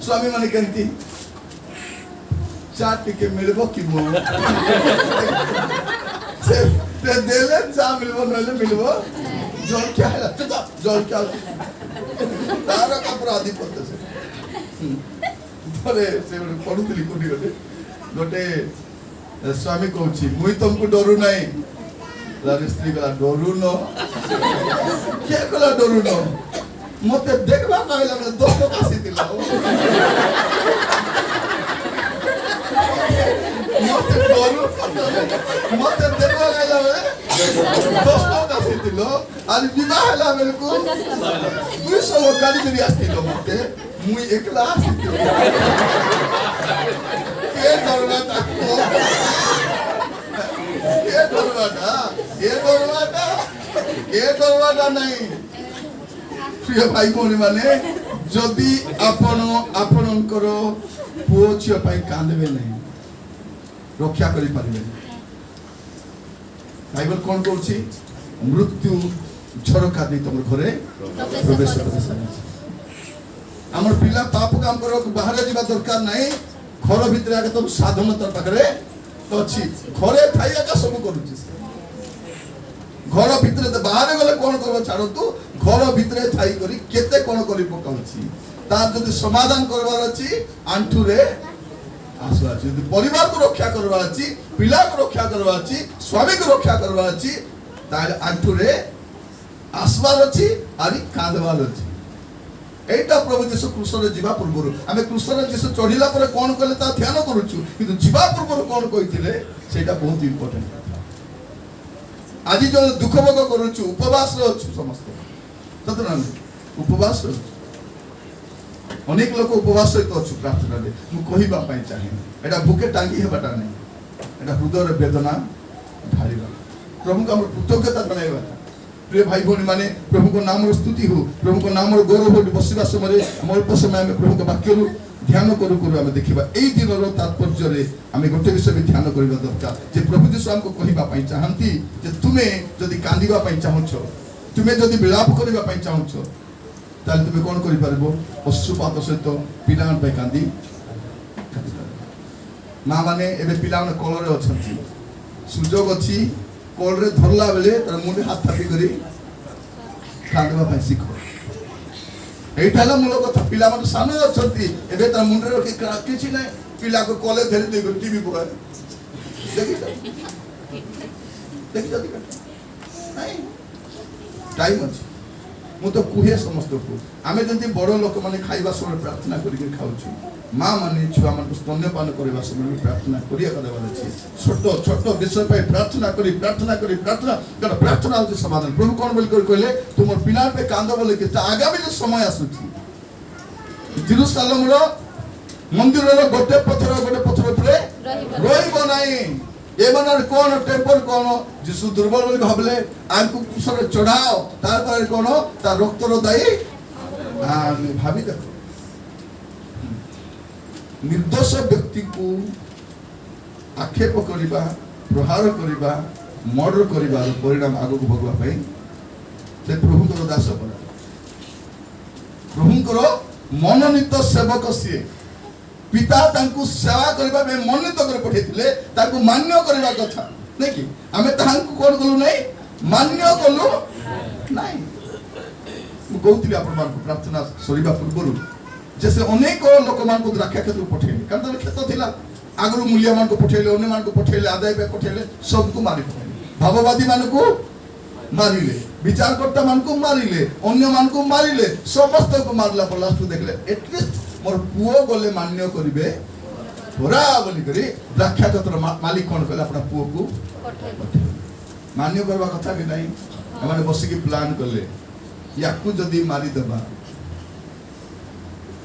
ସ୍ୱାମୀ ମାନେ କେମିତି ଚା ଟିକେ ମିଳିବ କି ମୁଁ ଦେଲେ ଚା ମିଳିବ ନହେଲେ ମିଳିବ ଜଳଖିଆ ହେଲା ଜଳଖିଆ ତାର କାପର ଆଧିପତ୍ୟ ସେ ଥରେ ସେ ପଢୁଥିଲି କୋଉଠି ଗୋଟେ ସ୍ୱାମୀ କହୁଛି ମୁଇଁ ତମକୁ ଡରୁ ନାହିଁ ସ୍ତ୍ରୀ କହିଲା ଡରୁନ କିଏ କହିଲା ଡରୁନ ମତେ ଦେଖିବା କହିଲା ବେଳେ 10 ଲୋକ ଆସିଥିଲା ମତେ ଡରୁ ମତେ ଦେଖିବା କହିଲା ବେଳେ 10 ଲୋକ ଆସିଥିଲ ଆଜି ବିବାହ ହେଲା ବେଳକୁ 200 ଲୋକ କାଢିକିରି ଆସିଥିଲ ମତେ ମୁଇଁ ଏକଲା ଆସିଥିଲି କିଏ ଡରଲା ତାକୁ କିଏ ଡରବାଟା ନାହିଁ ପ୍ରିୟ ଭାଇ ଭଉଣୀ ମାନେ ଯଦି ଆପଣ ଆପଣଙ୍କର ପୁଅ ଝିଅ ପାଇଁ କାନ୍ଦିବେ ନାହିଁ ରକ୍ଷା କରିପାରିବେ ବାଇବଲ କଣ କହୁଛି ମୃତ୍ୟୁ ଝରକା ଦେଇ ତମର ଘରେ ପ୍ରବେଶ କରି ସାରିଛି ଆମର ପିଲା ପାପ କାମ କରିବାକୁ ବାହାରେ ଯିବା ଦରକାର ନାହିଁ ଘର ଭିତରେ ଆগে ତ ସାଧନତା ପାଖରେ ଅଛି ଘରେ ଥାଇ ଆକା ସବୁ କରୁଛି ଘର ଭିତରେ ବାହାରେ ଗଲେ କଣ କରିବ ଛାଡନ୍ତୁ ଘର ଭିତରେ ଥାଇ କରି କେତେ କଣ କରି ପକାଉଛି ତାର ଯଦି ସମାଧାନ କରିବାର ଅଛି ଆଣ୍ଠୁରେ आसवा अछि परिवार को रक्षा करवा अछि पिला को रक्षा करवा अछि स्वामी को रक्षा करवा अछि तार आंठुरे आसवार अछि आरि कांदवार अछि एटा प्रभु यीशु क्रूसरे जीवा पूर्व आमे क्रूसरे यीशु चढ़िला पर कोन कले ता ध्यान करूछु किंतु जीवा पूर्व कोन कहिथिले सेटा बहुत इंपोर्टेंट आज जो दुख भोग करूछु उपवास रहछु समस्त ततन उपवास रहछु अनेक लोक उपवास सहित अच्छु प्रार्थना रे मु कहिबा पई चाहे एटा बुके टांगी हेबाटा नै एटा हृदय वेदना ढालिबा प्रभु को हम कृतज्ञता जणाइबा प्रिय भाई भौणी माने प्रभु को नाम रो स्तुति हो प्रभु को नाम रो गौरव हो बसिबा समय हम अल्प समय में प्रभु के वाक्य रो ध्यान करू करू हम देखिबा एई दिन रो तात्पर्य रे हम गोटे विषय भी ध्यान करबा दरकार जे प्रभु यीशु हमको कहिबा पई चाहंती जे तुमे जदी कांदिबा पई चाहछो तुमे जदी विलाप करबा पई चाहछो ताले तुमे कोन करि परबो पशुपात सहित पिलान पे कांदी मां माने एबे पिलान कोल रे अछंती सुजोग अछि कोल रे धरला बेले तर मुंडे हाथ थापी करी कांदबा पे सिखो एइटा ला मूल कथा पिला माने सानो अछंती एबे तर मुंडे रखि किछि नै पिला को कोले धरि दे टीवी पर देखि नहीं टाइम अछि मु तो कुहे समस्त को आमे जंती बड़ लोक माने खाइबा समय प्रार्थना करिके खाउछु मां माने छुआ मन स्तन्यपान करबा समय प्रार्थना करिया करबा अछि छोट छोट विषय पे प्रार्थना कर प्रार्थना होती समाधान प्रभु कोन बोल कर कहले तुमर पिला पे कांदो बोले कि आगामी जो समय आसुची जेरूशलेम रो मंदिर रो गोटे पत्थर पे रहिबो नाही ए मनर कोन टेम्पल कोन जिसु दुर्बल बोली भाबले आंकु कुसरे चढ़ाओ तार पर कोन ता रक्त रो दाई भाबी देखो निर्दोष व्यक्ति को आक्षेप करिबा प्रहार करिबा मर्डर करिबा परिणाम आगु को भगवा पई से प्रभु को दास बना प्रभु को मनोनीत सेवक सिए पिता तांकु सेवा करबा में मनोनीत कर पठेतिले तांकु मान्य करबा कथा नै कि हमें तांकु कोन कलु नै मान्य कलु नै मु कहउतिली आपण मान प्रार्थना सरीबा पूर्वरु जैसे अनेक लोक मान को द्राक्षा क्षेत्र पठेले कारण क्षेत्र थिला आगरु मूल्य मान को पठेले अन्य मान को पठेले आदाय पे पठेले सब को मारि पठेले भाववादी मान को मारिले विचारकर्ता मान को मारिले अन्य मान को मारिले समस्त को मारला पर लास्ट देखले एटलीस्ट मोर पुओ गले मान्य करिवे होरा बोली करी द्राक्षा क्षेत्र मालिक कोन कहले अपना पुओ को मान्य करबा कथा भी नहीं हमने बसी के प्लान करले याकू जदी मारी देबा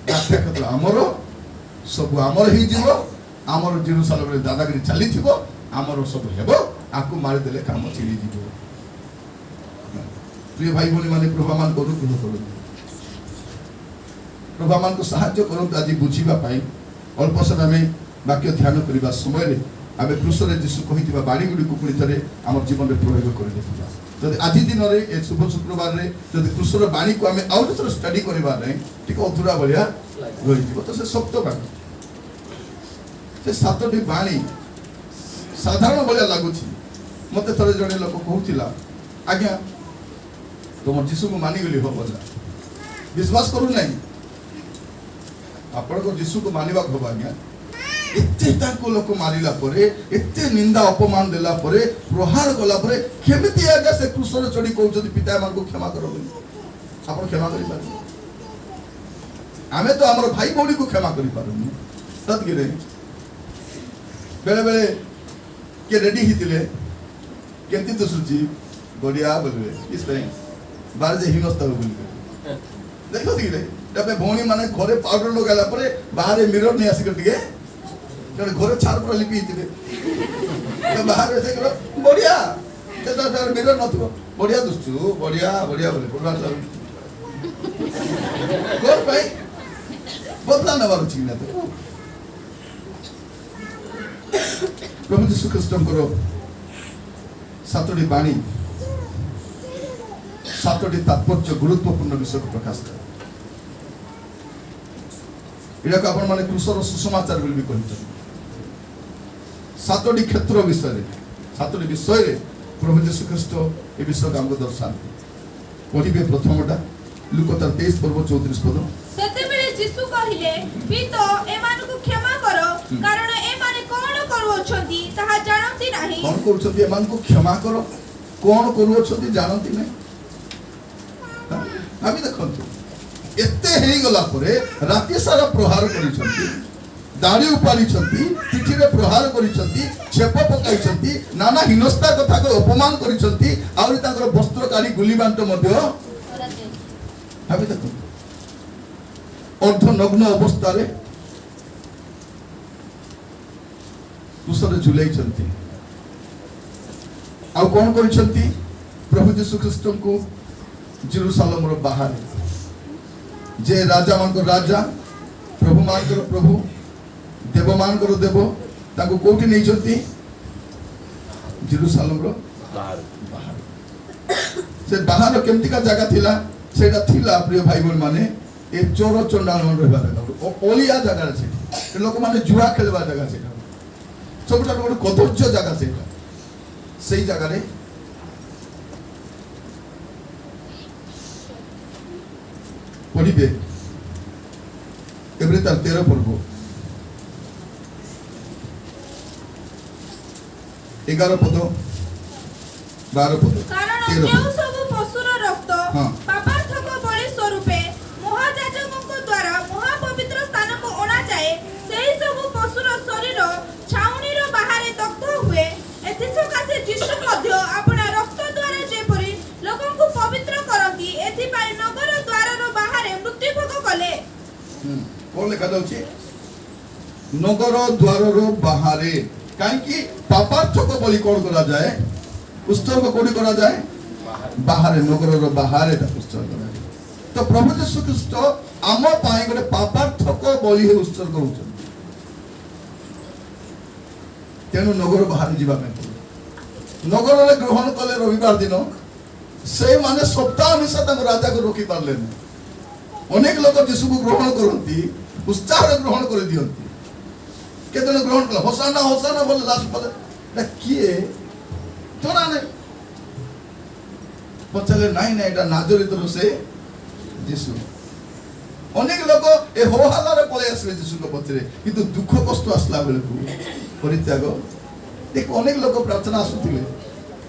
द्राक्षा क्षेत्र हमरो सब हमर ही जीवो हमर जेरूशलेम रे दादागिरी चली थिबो हमर सब हेबो आकू मारी देले काम चली जीवो प्रिय भाई भौणी माने प्रभु मान करू करू प्रभु मान को सहायता करंतु आज बुझीबा पाई अल्प समय में वाक्य ध्यान करबा समय रे आबे क्रूसरे यीशु कहिथिबा बाणी गुडी को पुणी थरे हमर जीवन रे प्रयोग करि देखिबा जदि आज दिन रे ए शुभ शुक्रवार रे जदि क्रूसर बाणी को हमें आउट थोर स्टडी करबा नै ठीक अधूरा बलिया रहि जीव तो से सप्त बाणी से सातटी बाणी साधारण बलिया लागुछि मते थरे जणे लोक कहउथिला आज्ञा तुम यीशु को मानि गेली हो बोला विश्वास करू नहीं आपण को यीशु को मानिबा हो आज्ञा एते ताको लोक मारिला परे एते निंदा अपमान देला परे प्रहार कला परे केमिति आगे से क्रूसरे चढ़ी कहउछथि पिता मान को क्षमा करो आपण क्षमा करि पारे आमे तो हमर भाई भौणी को क्षमा करि पारुनी तत गिरे बेले बेले के रेडी हितिले केंति तो सुची बढ़िया बोलबे इस पे बार जे हिनस्ता बोलबे देखो गिरे तबे भौणी माने घरे पाउडर लगाला परे बाहर मिरर नै आसी कटिए जने घरे छार पर लिपि हितिले तो बाहर से करो बढ़िया ते तो मिरर नथबो बढ़िया दुसछु बढ़िया बढ़िया बोले पुरा कोन भाई बदला न बारू छिना तो प्रभु यीशु ख्रीष्ट को सातटी बाणी सातटी तात्पर्य गुरुत्वपूर्ण विषय को प्रकाश कर इडा को आपण माने क्रूसर सुसमाचार बोल भी कहते सातटी क्षेत्र विषय सातटी विषय रे प्रभु यीशु ख्रीष्ट ए विषय हमको दर्शान पढ़िबे प्रथमटा लूका 23 पर्व 34 पद सेते बेले यीशु कहिले पितो एमान को क्षमा करो कारण କରୁଅଛନ୍ତି ତାହା ଜାଣନ୍ତି ନାହିଁ। कौन करूछंती एमानकु क्षमा करो कौन करूछंती जानती नहीं। भाभी देखंतु एते हेई गला परे राति सारा प्रहार करिसंती दाढ़ी उपाड़िसंती पिठी रे प्रहार करिसंती छेप पकाइसंती नाना हिनस्ता कथा को अपमान करिसंती आउरी ताकर वस्त्र काढी गुली बांट मध्य भाभी देखंतु अर्ध नग्न अवस्था रे कुशले झुलाइछंती आ कौन करिसंती प्रभु यीशु ख्रीष्ट को जेरूसालेम रो बाहर जे राजा मान को राजा प्रभु मान को प्रभु देव मान को देव ताको कोठी नै छथि जेरूसालेम रो बाहर से बाहर केमती का जगह थिला सेटा थिला प्रिय भाई बोल माने ए चोर चंडाल मन रहबा जगह ओलिया जगह छै लोक माने जुआ खेलबा जगह छै सबटा गोटे कदर्य जगह सेटा सेई जगह रे पढ़िबे एब्रे तार 13 पर्व 11 पद 12 पद कारण 13 ଯେଉଁ ସବୁ ପଶୁର ରକ୍ତ ହଁ। ପାପାର୍ଥକ ବଳି ସ୍ୱରୂପେ ମହାଯାଜକଙ୍କ ଦ୍ୱାରା ମହାପବିତ୍ର ସ୍ଥାନକୁ ଅଣାଯାଏ ସେହି ସବୁ ପଶୁର ଶରୀର ଛାଉଣିର ବାହାରେ ଦଗ୍ଧ ହୁଏ। ଏଥିସକାଶେ ଯୀଶୁ ମଧ୍ୟ ଆପଣା ରକ୍ତ ଦ୍ୱାରା ଯେପରି ଲୋକଙ୍କୁ ପବିତ୍ର କରନ୍ତି ଏଥିପାଇଁ ନଗର ଦ୍ୱାରର ବାହାରେ ମୃତ୍ୟୁଭୋଗ କଲେ। कौन लिखा जाउची नगर द्वारर बाहरे काहे कि पापार्थक बलि कोन करा जाए उत्सर्ग कोडी करा जाए बाहरे नगरर बाहरे ता उत्सर्ग करा जाए। तो प्रभु यीशु ख्रीष्ट आम पाए गोटे पापार्थक बलि हे उत्सर्ग होउछन तेनु नगर बाहरे जीवा में नगर रे ग्रहण कले रविवार दिन से माने सप्ताह निशा तक राजा को रोकी पारले अनेक लोक यीशु को ग्रहण करती उत्साह ग्रहण कर दियंती केतन ग्रहण कला होसाना होसाना बोले लास्ट पद ना किए तोरा ने पचले नहीं नहीं एटा नाजरित रो से यीशु अनेक लोक ए होहाला रे पळे आसले यीशु को पचरे किंतु दुख कष्ट आसला बेले को परित्याग देख अनेक लोक प्रार्थना आसुतिले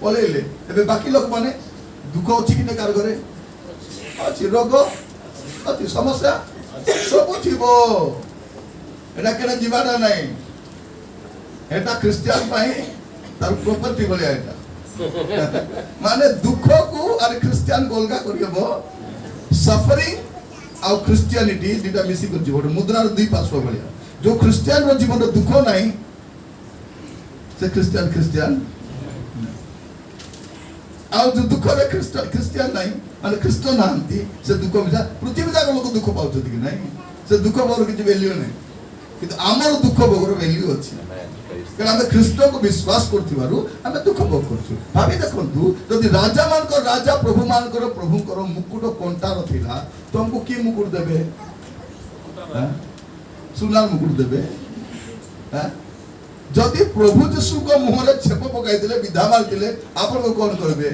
पळेले एबे बाकी लोक माने दुख अछि कि ने कार घरे अछि रोग अति समस्या सब थिबो एटा केना जीवाना नहीं एटा क्रिश्चियन पाई तार प्रॉपर्टी बोले एटा माने दुख को अरे क्रिश्चियन गोलगा करियबो सफरिंग आ क्रिश्चियनिटी दिटा मिसी कर जीवन मुद्रार दुई पार्श्व बोलिया जो क्रिश्चियन रो जीवन दुख नहीं से क्रिश्चियन आ जो दुख रे क्रिश्चियन नहीं माने ख्रीष्ट नांती से दुख बिजा पृथ्वी जाक लोक दुख पाउछ कि नहीं से दुख बोर किछ वैल्यू नहीं किंतु हमर दुख बोर वैल्यू अछि कारण हम ख्रीष्ट को विश्वास करथिबारु हम दुख भोग करछु भाबी देखंतु यदि राजा मान को राजा प्रभु मान को प्रभु को मुकुट कोंटा रथिला तो हमको की मुकुट देबे सुनार मुकुट देबे जदि प्रभु यीशु को मुंह रे छेप पकाई दिले विधा मार दिले आपन को कोन करबे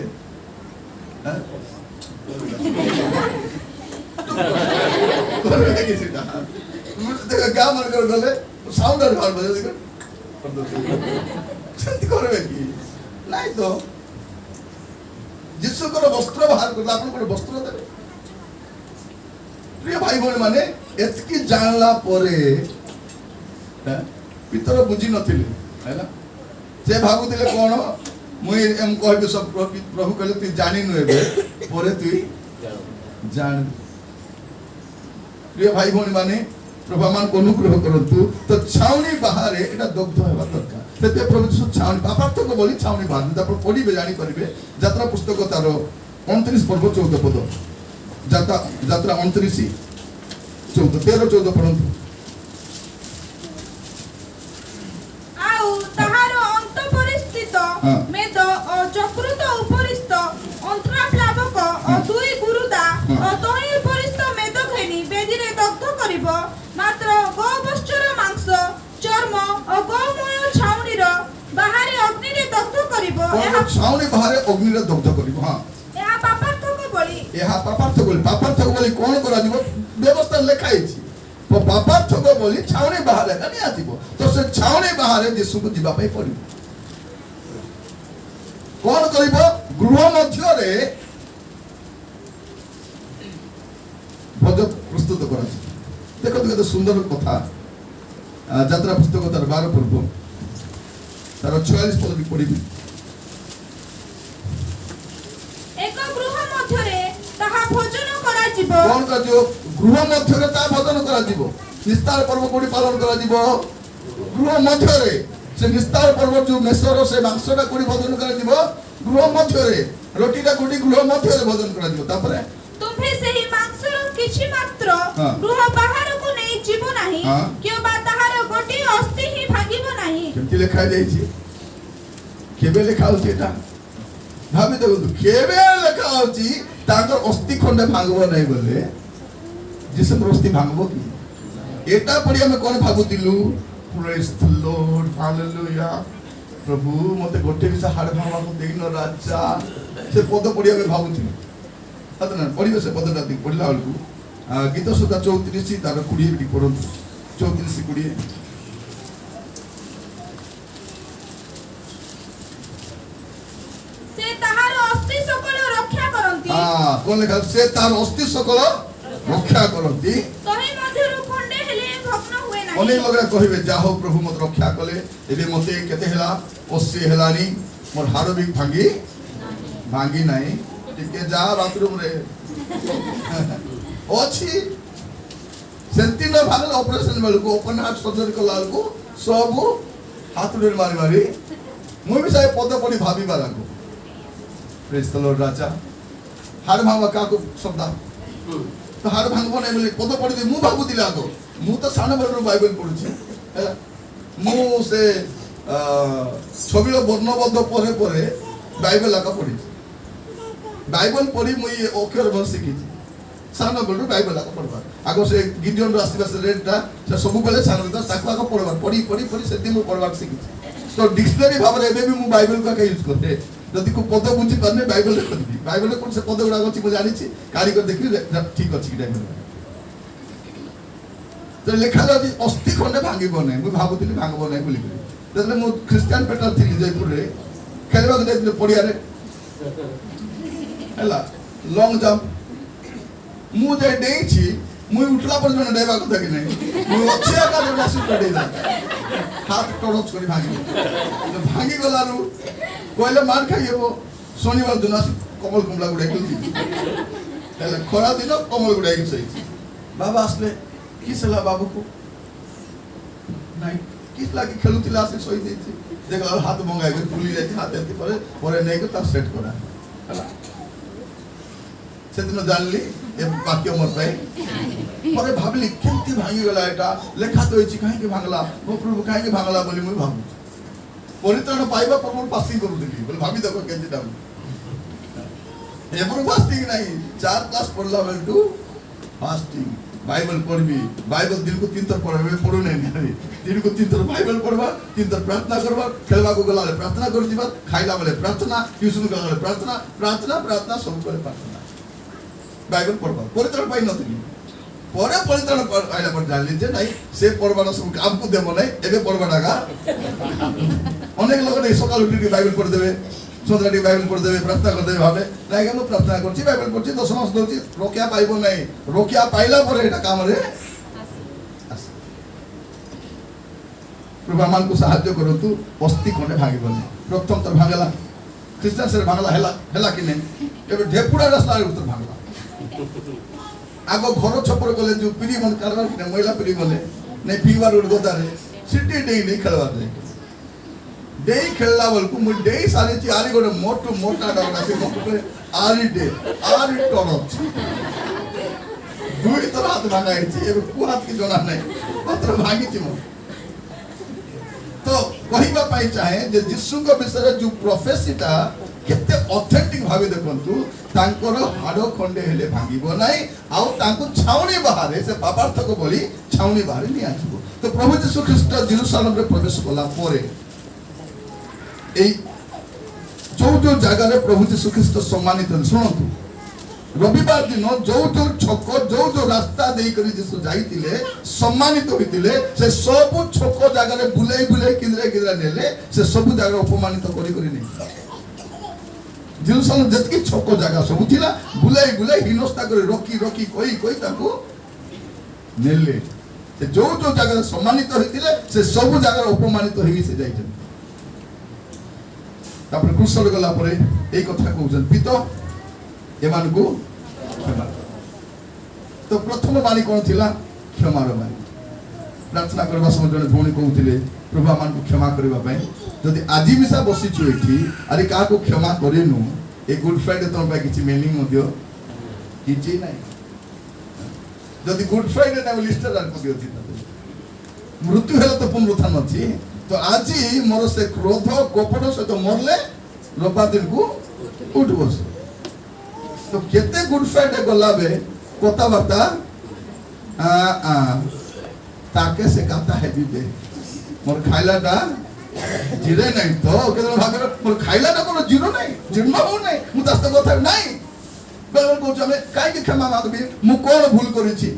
करबे कि सीधा देखा गाम मार कर गले साउंड और मार बजे देखो सेंती करबे कि नहीं तो यीशु को वस्त्र बाहर कर आपन को वस्त्र देबे प्रिय भाई बोले माने एतकी जानला परे पितर बुझी नथिले हैला जे भागुतिले कोन मुई एम कहबे सब प्रभु कहले तू जानि नहेबे परे तू जान प्रिय भाई भौणी माने प्रभु मान को अनुग्रह करंतु तो छावनी बाहर एटा दग्ध हेबा दरकार सेते प्रभु यीशु छावनी पापार्थ को बोली छावनी बाहर तापर पढिबे जानि परिबे यात्रा पुस्तक तार 29 पर्व 14 पद यात्रा 29 14 13 14 पढंतु मेद चक्रुत उपरिस्त अंतराप्लावक दुई गुरुदा तोही उपरिस्त मेद घेनी बेदीरे दग्ध करिवो मात्र गोवत्सर मांस चर्म गोमय छाउनीर बाहरे अग्नि रे दग्ध करिवो एहा छाउनी बाहरे अग्नि रे दग्ध करिवो हां एहा पापार्थक बोली पापार्थक बोली कोन करा दिबो व्यवस्था लेखाई छी ପାପାର୍ଥକ ବୋଲି ଛାଉଣି ବାହାରେ ଏକା ନିଆଯିବ। ତ ସେ ଛାଉଣି ବାହାରେ ଯୀଶୁକୁ ଯିବା ପାଇଁ ପଡ଼ିବ। କଣ କରିବ? ଗୃହ ମଧ୍ୟରେ ଭୋଜ ପ୍ରସ୍ତୁତ କରାଯିବ। ଦେଖନ୍ତୁ କେତେ ସୁନ୍ଦର କଥା। ଯାତ୍ରା ପୁସ୍ତକ ତାର 12 ପୂର୍ବ ତାର 46 ପଦ ବି ପଢିବି। ଏକ ଗୃହ ମଧ୍ୟରେ ତାହା ଭୋଜନ କରାଯିବ। କଣ କରାଯିବ? ଗୃହ ମଧ୍ୟରେ ତାହା ଭୋଜନ କରାଯିବ। ନିସ୍ତାର ପର୍ବ କୋଉଠି ପାଳନ କରାଯିବ? ଗୃହ ମଧ୍ୟରେ। ସେ ନିସ୍ତାର ପର୍ବ ଯୋଉ ମେଷର ସେ ମାଂସଟା କୋଉଠି ଭୋଜନ କରାଯିବ? ଗୃହ ମଧ୍ୟରେ। ରୋଟିଟା କୋଉଠି? ଗୃହ ମଧ୍ୟରେ ଭୋଜନ କରାଯିବ। ତାପରେ ତୁମ୍ଭେ ସେହି ମାଂସର କିଛି ମାତ୍ର ଗୃହ ବାହାରକୁ ନେଇ ଯିବ ନାହିଁ, କିମ୍ବା ତାହାର ଗୋଟିଏ ଅସ୍ଥି ହିଁ ଭାଙ୍ଗିବ ନାହିଁ। କେମିତି ଲେଖା ଯାଇଛି? କେବେ ଲେଖା ହଉଛି ଏଟା? ଭାବି ଦେଖନ୍ତୁ, କେବେ ଲେଖା ହଉଛି ତାଙ୍କର ଅସ୍ଥି ଖଣ୍ଡେ ଭାଙ୍ଗିବ ନାହିଁ ବୋଲେ ଯୀଶୁଙ୍କର ଅସ୍ଥି ଭାଙ୍ଗିବ କି? ଏଟା ପଢି ଆମେ କଣ ଭାବୁଥିଲୁ? ପ୍ରେଜ୍ ଦ ଲର୍ଡ, ହାଲେଲୁୟା। ପ୍ରଭୁ ମତେ ଗୋଟେ ବି ହାଡ଼ ଭାଙ୍ଗବାକୁ ଦେଇନ ରାଜା। ସେ ପଦ ପଢି ଆମେ ଭାବୁଥିଲୁ। ପଢିବେ ସେ ପଦଟା ପଢିଲା ବେଳକୁ ଗୀତ ସୁଧା 34 ତାର 20 ବି ପଢନ୍ତୁ। 34-20 ସେ ତାହାର ଅସ୍ଥି ସକଳ ରକ୍ଷା କରନ୍ତି। କଣ ଲେଖା? ସେ ତାର ଅସ୍ଥି ସକଳ ରକ୍ଷା କରନ୍ତି। ତହିଁ ମଧ୍ୟରୁ ଖଣ୍ଡେ ହେଲେ ଭଗ୍ନ ହୁଏ ନାହିଁ। ଅନେକ ଲୋକ କହିବେ ଯାହା ହଉ ପ୍ରଭୁ ମତେ ରକ୍ଷା କଲେ। ଏବେ ମତେ କେତେ ହେଲା? 80 ହେଲାନି, ମୋର ହାଡ଼ ବି ଭାଙ୍ଗି ନାହିଁ। ଟିକେ ଯା ବାଥରୁମ ରେ ଅଛି। ସେମିତି ନ ଭାଙ୍ଗିଲେ ଅପରେସନ ବେଳକୁ ଓପନ ହାର୍ଟ ସର୍ଜରୀ କଲା ବେଳକୁ ସବୁ ହାତୁଡି ମାରି ମାରି ମୁଁ ବି ସେ ପଦ ପଢି ଭାବିବା ଲାଗୁ। ପ୍ରେଜ୍ ଦ ଲର୍ଡ ରାଜା। ହାଡ଼ ଭାଙ୍ଗବା କାହାକୁ ଶବ୍ଦ ତ ହାଡ଼ ଭାଙ୍ଗବ ନାହିଁ ବୋଲି ପଦ ପଢିବି। ମୁଁ ଭାବୁଥିଲି ଆଗ, ମୁଁ ତ ସାନ ବେଳରୁ ବାଇବେଲ ପଢୁଛି ହେଲା। ମୁଁ ସେ ଛବିଳ ବର୍ଣ୍ଣବଦ୍ଧ ପରେ ପରେ ବାଇବେଲ ଆକା ପଢିଛି। ବାଇବେଲ ପଢି ମୁଁ ଏ ଅକ୍ଷର ଭଲ ଶିଖିଛି। ସାନ ବେଳରୁ ବାଇବେଲ ଆକା ପଢିବା। ଆଗ ସେ ଗିଡିୟନରୁ ଆସିବା ସେ ରେଡଟା ସେ ସବୁବେଳେ ସାନ ବେଳ ତାକୁ ଆଗ ପଢିବା। ପଢି ସେଠି ମୁଁ ପଢିବାକୁ ଶିଖିଛି। ତ ଡିକ୍ସନାରୀ ଭାବରେ ଏବେ ବି ମୁଁ ବାଇବେଲକୁ ଆକା ୟୁଜ କରେ। ଯଦି କୋଉ ପଦ ବୁଝି ପାରୁନି ବାଇବେଲରେ କରିବି। ବାଇବେଲରେ କୋଉ ସେ ପଦ ଗୁଡାକ ଅଛି ମୁଁ ଜାଣିଛି, କାଢି କରି ଦେଖିବି ଠିକ ଅଛି କି ନାହିଁ। ତ ଲେଖା ଯାଉଛି ଅସ୍ଥି ଖଣ୍ଡେ ଭାଙ୍ଗିବ ନାହିଁ। ମୁଁ ଭାବୁଥିଲି ଭାଙ୍ଗିବ ନାହିଁ ବୋଲିକରି। ଯେତେବେଳେ ମୁଁ ଖ୍ରୀଷ୍ଟିଆନ ପେଟର ଥିଲି ଜୟପୁରରେ, ଖେଳିବାକୁ ଯାଇଥିଲି ପଡ଼ିଆରେ ହେଲା, ଲଙ୍ଗ ଜମ୍ପ। ମୁଁ ଯାଇ ଡେଇଁଛି, ମୁଁ ଉଠିଲା ପର୍ଯ୍ୟନ୍ତ ଡେଇବା କଥା କି ନାହିଁ। ମୁଁ ଅଛି ଏକା ଆସି ଡେଇଲା, ହାତ ଟଡଚ କରି ଭାଙ୍ଗି ଗଲାରୁ କହିଲେ ମାର ଖାଇବ। ଶନିବାର ଦିନ ଆସି କମଳ କୁମଳା ଗୁଡାକ ହେଲେ ଖରା ଦିନ କମଳ ଗୁଡାକ ଶୋଇଛି। ବାବା ଆସିଲେ, କିସ ହେଲା ବାବୁକୁ? ନାଇଁ କିସ ଲାଗି ଖେଳୁଥିଲା ଆସି ଶୋଇ ଦେଇଛି। ଦେଖିଲା ହାତ ଭଙ୍ଗା କରି ଫୁଲି ଯାଇଛି। ହାତ ଏମିତି ପରେ ନେଇକି ତାର ସେଟ୍ କରା ହେଲା। ସେଦିନ ଜାଣିଲି ଏ ବାକ୍ୟ ମୋର ପାଇଁ। ପରେ ଭାବିଲି କେମିତି ଭାଙ୍ଗିଗଲା ଏଟା? ଲେଖା ତ ହେଇଛି କାହିଁକି ଭାଙ୍ଗଲା? ମୋ ପ୍ରଭୁ କାହିଁକି ଭାଙ୍ଗଲା ବୋଲି ମୁଁ ଭାବୁଛି। ପରିତ୍ରାଣ ପାଇବା ପୂର୍ବରୁ ଫାଷ୍ଟିଂ କରୁଥିଲି ବୋଲି ଭାବି ଦେଖ କେମିତି ଡାଉନ। ଏପରୁ ଫାଷ୍ଟିଂ ନାହିଁ। 4 କ୍ଲାସ ପଢିଲା ବେଳଠୁ ଫାଷ୍ଟିଂ। ବାଇବେଲ ପଢିବି। ବାଇବେଲ ଦିନକୁ 3 ଥର ପଢିବି। ପଢୁ ନାହିଁ ଦିନକୁ 3 ଥର ବାଇବେଲ ପଢବା, 3 ଥର ପ୍ରାର୍ଥନା करबा, ଖେଳବାକୁ ଗଲା ବେଳେ ପ୍ରାର୍ଥନା କରିଯିବା, ଖାଇଲା ବେଳେ ପ୍ରାର୍ଥନା, ଟ୍ୟୁସନ ଗଲା ବେଳେ ପ୍ରାର୍ଥନା ସବୁ ବେଳେ ପ୍ରାର୍ଥନା। ବାଇବେଲ ପଢବା ପରିତ୍ରାଣ ପାଇ ନଥିଲି। ପରେ ପରିତ୍ରାଣ ପାଇଲା ପରେ ଜାଣିଲି ଯେ ନାଇଁ ସେ ପଢବାଟା ସବୁ କାମକୁ ଦେବ ନାହିଁ। ଏବେ ପଢବାଟା ଅନେକ ଲୋକ ନେଇ ସକାଳୁ ଉଠିକି ବାଇବେଲ ପଢିଦେବେ, ସନ୍ଧ୍ୟା ଟିକେ ବାଇବେଲ ପଢିଦେବେ, ପ୍ରାର୍ଥନା କରିଦେବେ। ଭାବେ ନାଇଁ ମୁଁ ପ୍ରାର୍ଥନା କରୁଛି, ବାଇବେଲ ପଢୁଛି, 10 ମାସ ଦଉଛି, ରକ୍ଷା ପାଇବ ନାହିଁ। ରକ୍ଷା ପାଇଲା ପରେ ଏଟା କାମରେ ଆସେ। ପ୍ରଭୁ ଆମକୁ ସାହାଯ୍ୟ କରନ୍ତୁ। ଅସ୍ଥି ଖଣ୍ଡେ ଭାଙ୍ଗିବନି। ପ୍ରଥମ ଥର ଭାଙ୍ଗିଲା, ଖ୍ରୀଷ୍ଟିଆନ ସେ ଭାଙ୍ଗିଲା ହେଲା କି ନାହିଁ? ଏବେ ଢେପୁଡ଼ା ରାସ୍ତା ଉତ୍ତର ଭାଙ୍ଗିଲା। ଆଗ ଘର ଛପର କଲେ ଯୋଉ ପିଢ଼ି ମାନେ କାରବାର କି ମହିଳା ପିଢ଼ି ଗଲେ ନାଇଁ ପିଇବାର ଗୋଟେ ଗଦାରେ ସିଟି ଡେଇ ନେଇ ଖେଳବାର ଯାଇ ଡେଇ ଖେଳିଲା ବେଳକୁ ମୁଁ ଡେଇ ସାରିଛି। ଆରି ଗୋଟେ ମୋଟା ଡଗା ସେ ଆରି ଟଣଛି। 2 ଥର ହାତ ଭାଙ୍ଗା ହେଇଛି। ଏବେ କୋଉ ହାତ କି ଜଣା ନାହିଁ, ମାତ୍ର ଭାଙ୍ଗିଛି ମୁଁ। ତ କହିବା ପାଇଁ ଚାହେଁ ଯେ ଯୀଶୁଙ୍କ ବିଷୟରେ ଯୋଉ ପ୍ରଫେସିଟା କେତେ ଅଥେଣ୍ଟିକ ଭାବେ ଦେଖନ୍ତୁ। ତାଙ୍କର ହାଡ଼ ଖଣ୍ଡେ ହେଲେ ଭାଙ୍ଗିବ ନାହିଁ। ଆଉ ତାଙ୍କୁ ଛାଉଣି ବାହାରେ ସେ ପାପାର୍ଥକ ବୋଲି ଛାଉଣି ବାହାରେ ନିଆଯିବ। ତ ପ୍ରଭୁ ଯୀଶୁ ଖ୍ରୀଷ୍ଟ ଜେରୁସାଲେମରେ ପ୍ରବେଶ କଲା ପରେ এই ଯୋଉ ଜାଗାରେ ପ୍ରଭୁ ଯୀଶୁ ଖ୍ରୀଷ୍ଟ ସମ୍ମାନିତ ଶୁଣନ୍ତୁ, रविवार दिन जो जो छक जो जो रास्ता देई करी जीसु जाइतिले सम्मानित होइतिले से सब छक जगह बुलाई बुलाई किंद्रे किंद्रे नेले से सब जगह अपमानित करी करी नहीं जेरूशलेम जतकी छक जगह सब थिला बुलाई बुलाई हिनस्ता करे रोकी रोकी कोई कोई ताको नेले से जो जो जगह सम्मानित होइतिले से सब जगह अपमानित होई से जाइछन तापर क्रूसल गला परे एई कथा कहउछन पितो एमान को क्षमा तो प्रथम बाणी कौन थिला क्षमार बाणी प्रार्थना करबा समय जने भौणी कहउतिले प्रभु आमान को क्षमा करबा पई जदि आजि मिसा बसिछु एठी अरे का को क्षमा करेनु ए गुड फ्राइडे तो पई किछि मीनिंग मदियो किछि नै जदि गुड फ्राइडे ना लिस्टर आर को दियो मृत्यु हेले तो पुनरुत्थान अछि तो आजि मोर से क्रोध कोपड़ से तो मरले रविवार दिन को उठ बस तो केते गुड फ्राइडे गलाबे कथाबार्ता ताके से काता है बिबे मोर खाइलाटा जिरे नहीं तो केदन भागे मोर खाइलाटा कोनो जिरो नहीं जिरमा हो नहीं मु दस्त कथा नहीं बेल को जमे काई के क्षमा मागबी मु कोन भूल करिछि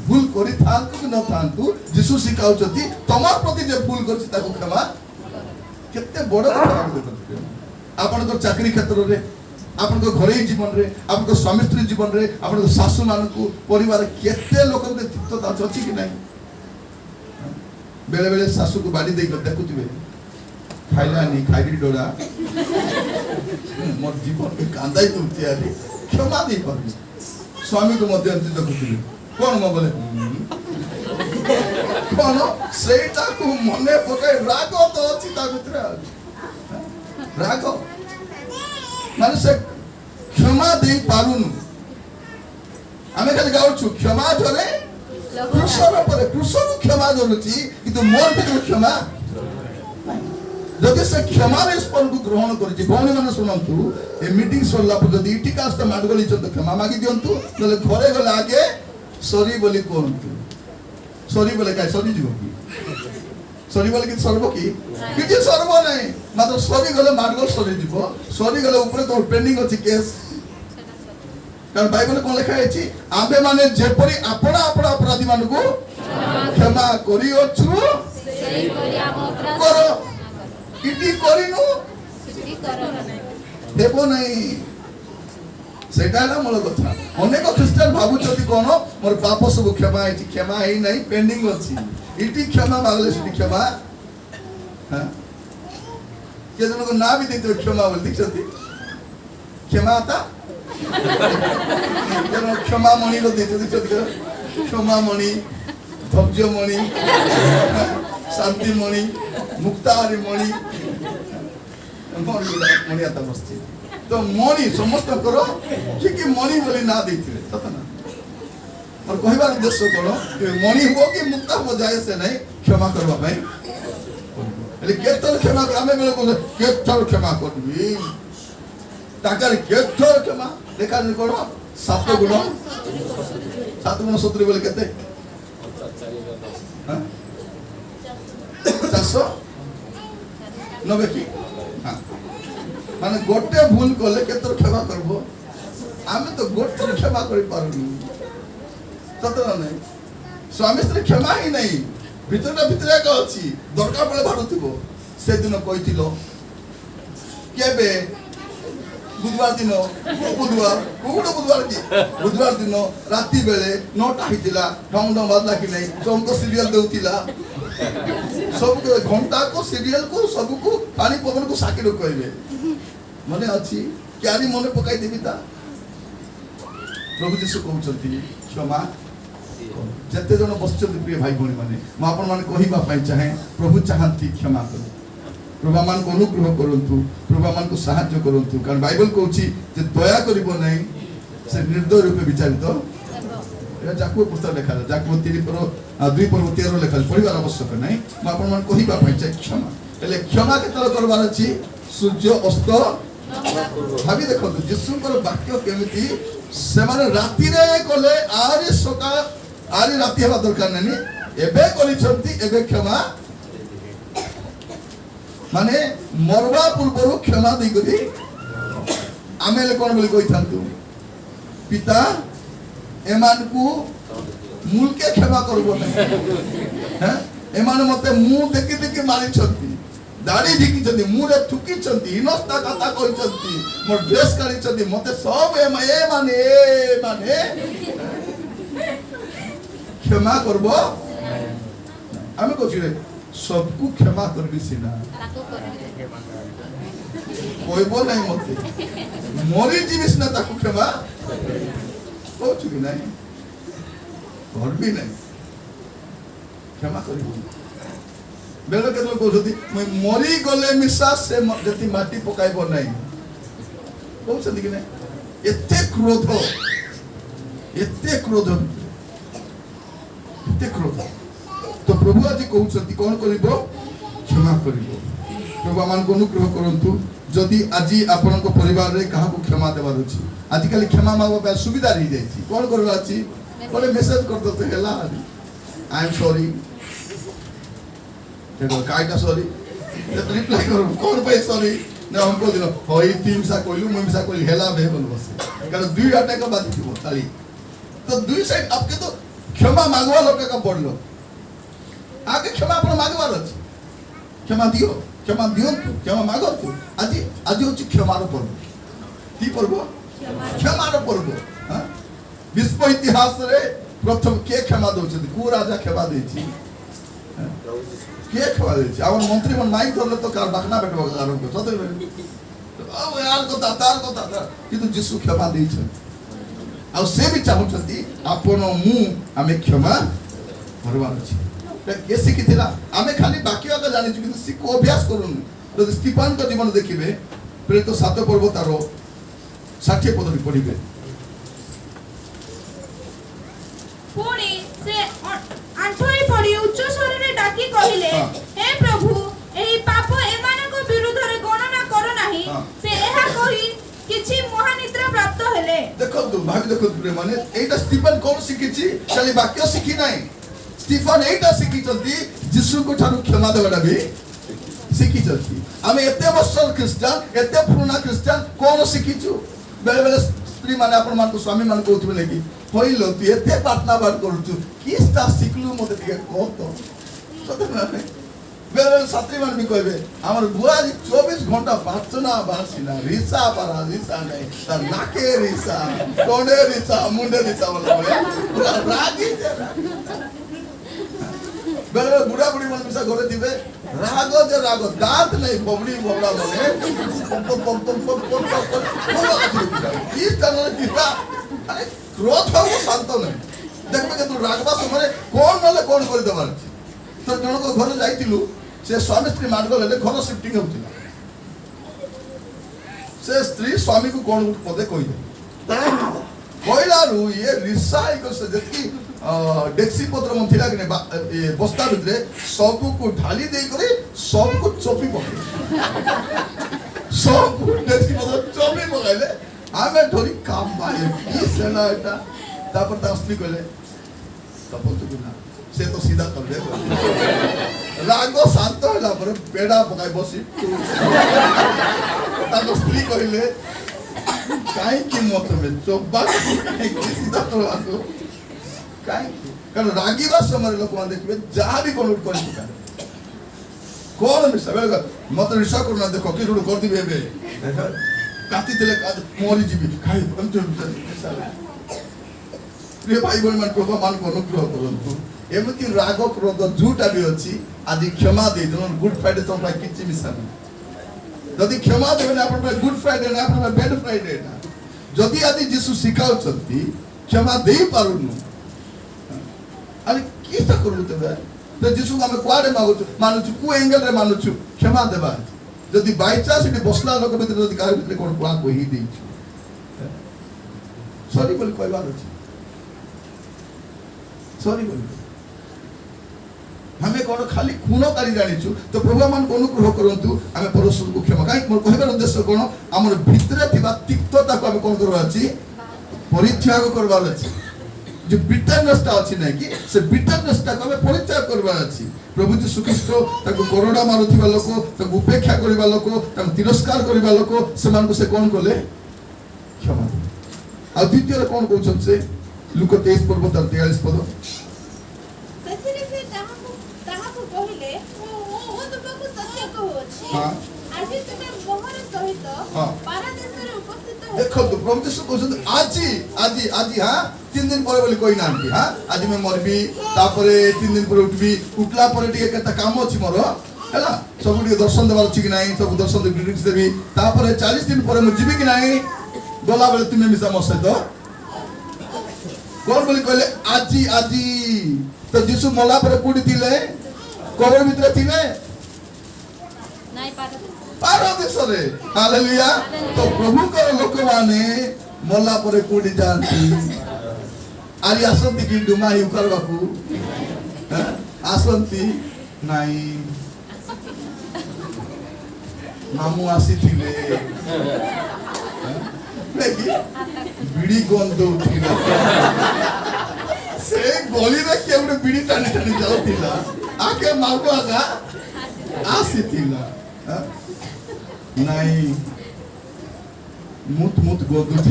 भूल करि थांतु कि न थांतु यीशु सिखाउछति तमार प्रति जे भूल करछि ताको क्षमा केते बड़ कथा करते आपण तो चाकरी क्षेत्र रे आपण को घरे जीवन रे आपण को स्वामी स्त्री जीवन रे आपण को सासु मान को परिवार केते लोक के तिक्तता अछि कि नहीं बेले बेले सासु को बाड़ी देई देखुथिबे खाइला नहीं खाइरी डोरा मोर जीवन के कांदाई तुमती आली क्षमा दे पर स्वामी को मध्य अंत देखुथिबे कोन म बोले कोन सेटा को मने पकाय राग तो अछि ता भितर राग माने से क्षमा दे पारुनु आमे खाली गाउछु क्षमा धरे कृष्ण परे कृष्ण क्षमा धरुछि किंतु मोर भीतर क्षमा जदि से क्षमा रे स्पन को ग्रहण करछि भौणी माने सुनंतु ए मीटिंग सरला पर जदि इटी कास्ट माडगली चंद क्षमा मागी दियंतु नले घरे गले आगे सॉरी बोली कोंतु सॉरी बोले काय सॉरी जीव की सॉरी बोले कि सर्व की किछि सर्व नहीं मात्र सॉरी गले माडगल सॉरी जीव सॉरी गले ऊपर तो पेंडिंग अछि केस कारण बाइबल कोन लिखा अछि आबे माने जेपरि आपणा आपणा अपराधी मान को क्षमा करी अछु सेई करी हम अपराध करो इटी करिनु इटी करो नहीं देबो नहीं सेटा ना मूल कथा अनेक ख्रिस्टियन भाबुछथि कोन मोर पाप सब क्षमा है क्षमा है नहीं पेंडिंग अछि इटी क्षमा मागले से क्षमा हां के जन को ना भी देते क्षमा बोल दिखछथि क्षमा आता जन क्षमा मणि को देते दिखछथि क्षमा मणि धैर्य मणि शांति मणि मुक्ताहारी मणि मणि आता बसछि तो मणि समस्त करो कि मणि बोली ना देथिले सत ना और कहबार उद्देश्य कोन कि मणि हो कि मुक्ता हो जाए से नहीं क्षमा करबा भाई એટલે કેતર ક્ષમા અમે લોકો કેતર ક્ષમા કરવી તાકર કેતર ક્ષમા देखा नहीं कोन सात गुण 70 बोले केते हां 490 की हां माने गोटे भूल करले केतर क्षमा करबो आमे तो गोटे क्षमा करि पारुनी सत नहीं स्वामी स्त्री क्षमा ही नहीं भीतर का अछि दरकार पड़े भारुथिबो से दिन कहिथिलो केबे बुधवार दिन बुधवार दिन राति बेले 9टा हितिला ढंग बाजला कि नहीं सबको सीरियल देउतिला सब घंटा को सीरियल को सब को पानी पवन को साकी रो कहबे मने अछि क्यारी मने पकाई देबी ता प्रभु जीसु कहउछथि क्षमा जते जन बसचंदी प्रिय भाई भणी माने म आपन माने कहिबा पई चाहे प्रभु चाहंती क्षमा करो प्रभु मान को अनुग्रह करंतु प्रभु मान को सहायता करंतु कारण बाइबल कहउछि जे दया करिवो नहीं से निर्दय रूपे विचारित एरा जाकु पुस्तक लिखा जाकु 3 पर 2 पर 13 लिखा पढिबार आवश्यक नहीं म आपन मान कहिबा पई चाहे क्षमा एले क्षमा के तरह करबार अछि सूर्य अस्त भाभी देखो यीशुଙ୍କର वाक्य केमिति से माने राति रे कोले आरे सका आरे राति हेबा दरकार नहीं एबे करिसंती एबे क्षमा माने मरवा पूर्व क्षमा दी करी आमे ले कोन बोली कहि थांतु पिता एमान को मूल के क्षमा करबो ना हैं एमान मते मुंह देखि देखि मारि छथि दाढ़ी ढिकी छथि मुंह रे थुकी छथि हिनस्ता कथा कहि छथि मोर ड्रेस करि छथि मते सब ए माने क्षमा करबो आमे कहछि रे सबको क्षमा करबी सिना कहबो नै मते मरि जीविस ना ताकू क्षमा कहछु कि नै करबी नै क्षमा करबो बेले के लोग कहछथि मरि गले मिसा से जति माटी पकाइबो नै कहछथि कि नै एते क्रोध तो प्रभु आज कहउछथि कोन करिबो क्षमा करिबो प्रभु मान को अनुग्रह करंतु जदि आजि आपन को परिवार रे कहा को क्षमा देबार अछि आजि काली क्षमा मागो पे सुविधा रही जाय छी कोन करबा अछि बोले मेसेज कर दो तो हेला आई एम सॉरी देखो काइटा सॉरी रिप्लाई करो कोन पे सॉरी ना हमको दिनो होई तीन सा कोइलु मुई सा कोइल हेला बे बोल बस कारण दुई अटैक का बात थी ताली तो दुई साइड आपके तो क्षमा मांगवा लोग का पड़लो आगे क्षमा अपन मांगवा अछि क्षमा दियो क्षमा मागो तू आज होची क्षमार पर्व की पर्व क्षमार पर्व हां विश्व इतिहास रे प्रथम के क्षमा दोछथि को राजा क्षमा देछि के क्षमा देछि आवन मंत्री मन माइक धरले तो कार बाखना बेटबो कारण को सते अब यार को तार किंतु यीशु क्षमा देछि आ से भी चाहउछथि आपन मु हमें क्षमा करबार अछि के शिखिथिला आमे खाली बाकी का जानि किंतु सिको अभ्यास करूनु जदि स्टीफन को जीवन देखिबे प्रेरित 7 पर्व तार 60 पद पढिबे पुणी से आंठोई पड़ी उच्च स्वर रे डाकी कहिले हे प्रभु एही पाप एमानक विरुद्ध रे गणना करो नाही से एहा कहि किछि महानिद्रा प्राप्त हेले देखो दुर्भाग्य देखो माने एटा स्टीफन कोन शिखिछि खाली वाक्य शिखि नाही स्टीफन एटा शिखिचंती यीशु को ठानु क्षमा देबा भी शिखिचंती आमे एते वर्ष क्रिश्चियन एते पुराना क्रिश्चियन कोन शिखिछु बेले बेले स्त्री माने अपन मान को स्वामी मान को उठबे लेकी होइलो तू एते प्रार्थना बात करछु किस्ता शिखलु मते के कहतो सते ना बेले छात्री मान भी कहबे हमर बुआ 24 घंटा प्रार्थना बासिना रिसा पारा रिसा नहीं त नाके रिसा कोडे रिसा मुंडे रिसा बोले रागी बेले बुढ़ा बुढ़ी मन मिसा घरे दिबे राग दांत नहीं बबड़ी बबड़ा बोले इस तरह किता अरे क्रोध हो शांत नहीं देखबे के तू रागबा समय कोन नले कोन कर देबार तो जण को घर जाइतिलु से स्वामी स्त्री मार्ग लेले घर शिफ्टिंग होतिला से स्त्री स्वामी को कोन पदे कहि दे कोइलारु ये रिसाई को से जति डेक्सी पत्र मन थिला कि बस्ता भितरे सब को ढाली देई करे सब को चोपी पके सब डेक्सी पत्र चोपी पकाइले आमे धोरी काम भाई की सेना एटा तापर तास्ती कहले सपोज तो ना से तो सीधा कर दे रागो शांत होला पर पेड़ा पकाई बसी ताको स्त्री कहले काई की मत में चोबा की सीधा तो आको काई कारण रागीवा समय लोक मान देखबे जहां भी कोन कर पकाए कोन में सबे मत रिसा करना देखो कि रोड कर दिबे बे काटी देले मोरी जीवी खाई अंत प्रिय भाई बहन मान प्रभु मान को अनुग्रह करंतु एमति राग क्रोध झूठा भी अछि आज क्षमा दे दन गुड फ्राइडे तो भाई किछि मिसन जदि क्षमा देबे अपन गुड फ्राइडे ना अपन बैड फ्राइडे ना जदि आदि यीशु सिखाउछंती क्षमा देई पारुनु अरे किसा करू तबे तो यीशु हम कुआडे मानुछु को एंगल रे मानुछु क्षमा देबा जदि बाय चांस इति बसला लोक भीतर जदि कार भीतर कोन कुआ कोही देछु सॉरी बोल कहबार अछि सॉरी बोल हमें कोन खाली खूनो करी जानिछु तो प्रभु मन को अनुग्रह करंतु हमें परमेश्वर को क्षमा काई मोर कहबार उद्देश्य कोन हमर भीतर थिबा तिक्तता को हम कोन करबा अछि परित्याग करबार अछि जो बिटरनेस ता अछि नै कि से बिटरनेस ता को हमें परित्याग करबार अछि प्रभु यीशु ख्रीष्ट ताको कोरोना मारुथिबा लोक ताको उपेक्षा करबा लोक ताको तिरस्कार करबा लोक समान को से कोन कोले क्षमा ଆଉ ଦ୍ୱିତୀୟରେ କଣ କହୁଛନ୍ତି ସେ ଲୁକ 23 ପର୍ବ 43 ପଦ ସେଥିରେ ସେ ତାହାକୁ କହିଲେ ମୁଁ ତୁମକୁ ସତ୍ୟ କହୁଅଛି ହଁ। ଆଜି ତୁମେ ମୋହର ସହିତ ହଁ। ପାରାଦୀସରେ ଉପସ୍ଥିତ ଦେଖନ୍ତୁ ପ୍ରଭୁ ଯୀଶୁ କହୁଛନ୍ତି ଆଜି ଆଜି ଆଜି ହଁ 3 ଦିନ ପରେ ବୋଲି କହି ନାହାନ୍ତି ହଁ ଆଜି ମୁଁ ମରିବି ତାପରେ 3 ଦିନ ପରେ ଉଠିବି ଉठଲା ପରେ ଟିକେ କେତେ କାମ ଅଛି ମୋର ହେଲା ସବୁ ଟିକେ ଦର୍ଶନ ଦେବାର ଅଛି କି ନାହିଁ ସବୁ ଦର୍ଶନ ଗ୍ରିଟିଂସ ଦେବି ତାପରେ 40 ଦିନ ପରେ ମୁଁ ଯିବି କି ନାହିଁ ଗଲା ବେଳେ ତୁମେ ମିଶା ମୋ ସହିତ କଣ ବୋଲି କହିଲେ ଆଜି ଆଜି ତ ଯୀଶୁ ମଲା ପରେ କୋଉଠି ଥିଲେ କବର ଭିତରେ ଥିଲେ ନାଇଁ ପାରଦେଶରେ ହାଲେଲୁୟା ତ ପ୍ରଭୁଙ୍କର ଲୋକମାନେ ମଲା ପରେ କୋଉଠି ଯାଆନ୍ତି ଆଜି ଆସନ୍ତି କି ଡୁମା ହି କରିବାକୁ ଆସନ୍ତି ନାଇଁ ମାମୁଁ ଆସିଥିଲେ ବିଡି ଗନ୍ଧ ଉଠିଲା ସେ ଗଳିରେ କିଏ ଗୋଟେ ବିଡି ଟାଣି ଟାଣି ଯାଉଥିଲା ଆକେ ମାମୁଁ ଆଗା ଆସିଥିଲା ନାଇଁ ମୁତ ମୁତ ଗଦୁଛି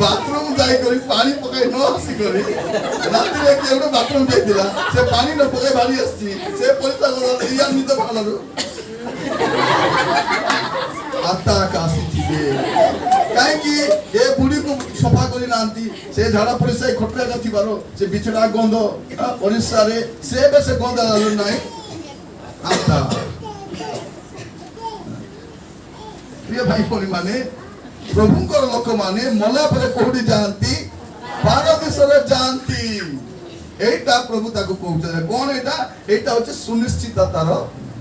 ବାଥରୁମ ଯାଇ କରି ପାଣି ପକାଇ ନ ଆସି କରି ରାତିରେ କିଏ ଗୋଟେ ବାଥରୁମ ଯାଇଥିଲା ସେ ପାଣି ନ ପକାଇ ବାହାରି ଆସିଛି ସେ ପରିଚୟ ଇୟା ନିଦ ଭାଲରୁ ଆତ୍ମା ଆସିଥିବେ କାହିଁକି ଏ ବୁଢ଼ୀକୁ ସଫା କରି ନାହାନ୍ତି ସେ ଝାଡ଼ା ପରିସ୍ରା ଖଟକା ଥିବାର ସେ ବିଛଣା ଗନ୍ଧ ପରିସ୍ରାରେ ସେ ଏବେ ସେ ଗନ୍ଧ ନାହିଁ ଆତ୍ମା ପ୍ରିୟ ଭାଇ ଭଉଣୀ ମାନେ ପ୍ରଭୁଙ୍କର ଲୋକମାନେ ମଲା ପରେ କୋଉଠି ଯାଆନ୍ତି ପାରଦେଶରେ ଯାଆନ୍ତି এইটা প্রভু তাকে কହୁଛନ୍ତି কোন এটা এইটা হচ্ছে সুনিশ্চিততার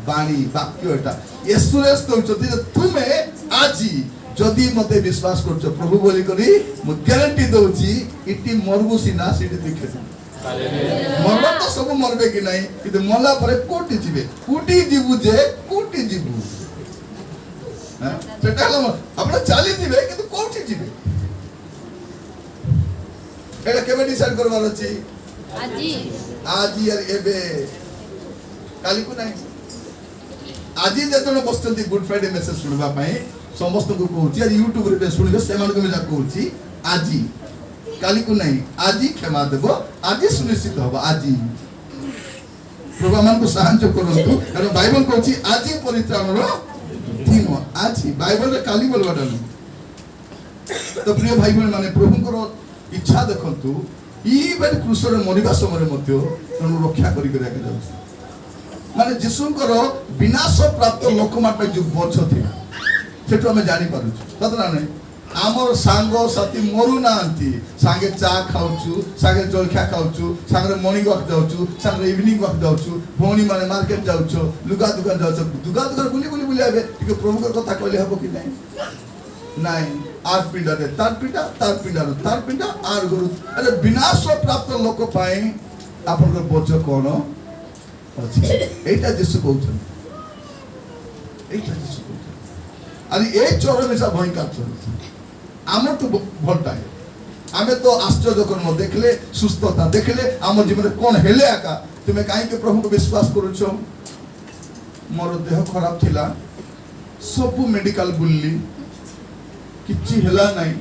বাণী বাক্য এটা యేసుরেস কହୁଛନ୍ତି যে তুমি আজি যদি মতে বিশ্বাস করছো প্রভু বলি করি ମୁଁ গ্যারান্টি দଉଛି ইটি মরবু সিনা সিটি দেখেছি মরবা তো সব মরবে কি নাই কিন্তু মলা পরে কোটি যাবে কোটি জীবু যে কোটি জীবু হ্যাঁ সেটা হলো আমরা চালি দিবে কিন্তু কোটি যাবে এটা কেবে ডিসাইড করবার আছে আজি আজি আর এবে কালি কো নাই আজি যেতনে বসଛନ୍ତି গুড ফ্রাইডে মেসেজ শুনবা পাই সমস্ত কো কହୁଛି আর ইউটিউব রে শুনিবে সেমানকে আমি যা কହୁଛି আজি কালি কো নাই আজি ক্ষমা দেব আজি সুনিশ্চিত হবে আজি প্রভু আমাকে সাহায্য করন্তু কারণ বাইবেল কହୁଛି আজি পরিত্রাণর দিন আজি বাইবেলে কালি বলবাটা না তো প্রিয় ভাই বোন মানে প্রভুଙ୍କର ইচ্ছা দেখন্তু ইভেন ক্রুশরে মরিবা সময় মধ্য তেমন রক্ষা করি করে রাখি যাচ্ছে মানে যিশুଙ୍କର বিনাশ প্রাপ্ত লোকমান ପାଇଁ ଯୋଉ ବୋଝ ଥିଲା ସେଠୁ ଆମେ ଜାଣି ପାରୁଛୁ ସତ ନା ନାହିଁ ଆମର ସାଙ୍ଗ ସାଥୀ ମରୁ ନାହାନ୍ତି ସାଙ୍ଗେ ଚା ଖାଉଛୁ ସାଙ୍ଗେ ଜଳଖିଆ ଖାଉଛୁ ସାଙ୍ଗରେ ମର୍ଣ୍ଣିଂ ୱାକ୍ ଯାଉଛୁ ସାଙ୍ଗରେ ଇଭିନିଂ ୱାକ୍ ଯାଉଛୁ ଭଉଣୀ ମାନେ ମାର୍କେଟ ଯାଉଛୁ ଲୁଗା ଦୋକାନ ଯାଉଛୁ ଲୁଗା ଦୋକାନ ବୁଲି ବୁଲି ବୁଲି ଆବେ ଟିକେ ପ୍ରଭୁଙ୍କର କଥା କହିଲେ ହବ କି ନାହିଁ নাই আর পিডারে তার পিডা আর গরু আরে বিনাশ প্রাপ্ত লোক পাই আপনার বোঝ কোন আছে এইটা যিশু কହୁছেন আর এই চরমেশা ভয়ঙ্কর চলছে আমার তো ভলটাই আমি তো আশ্চর্যকর্ম দেখলে সুস্থতা দেখলে আমার জীবনে কোন হেলে একা তুমি কাইকে প্রভুকে বিশ্বাস করছ মোর দেহ খারাপ ଥିଲା ସବୁ মেডিকাল বুললি କିଛି ହେଲା ନାହିଁ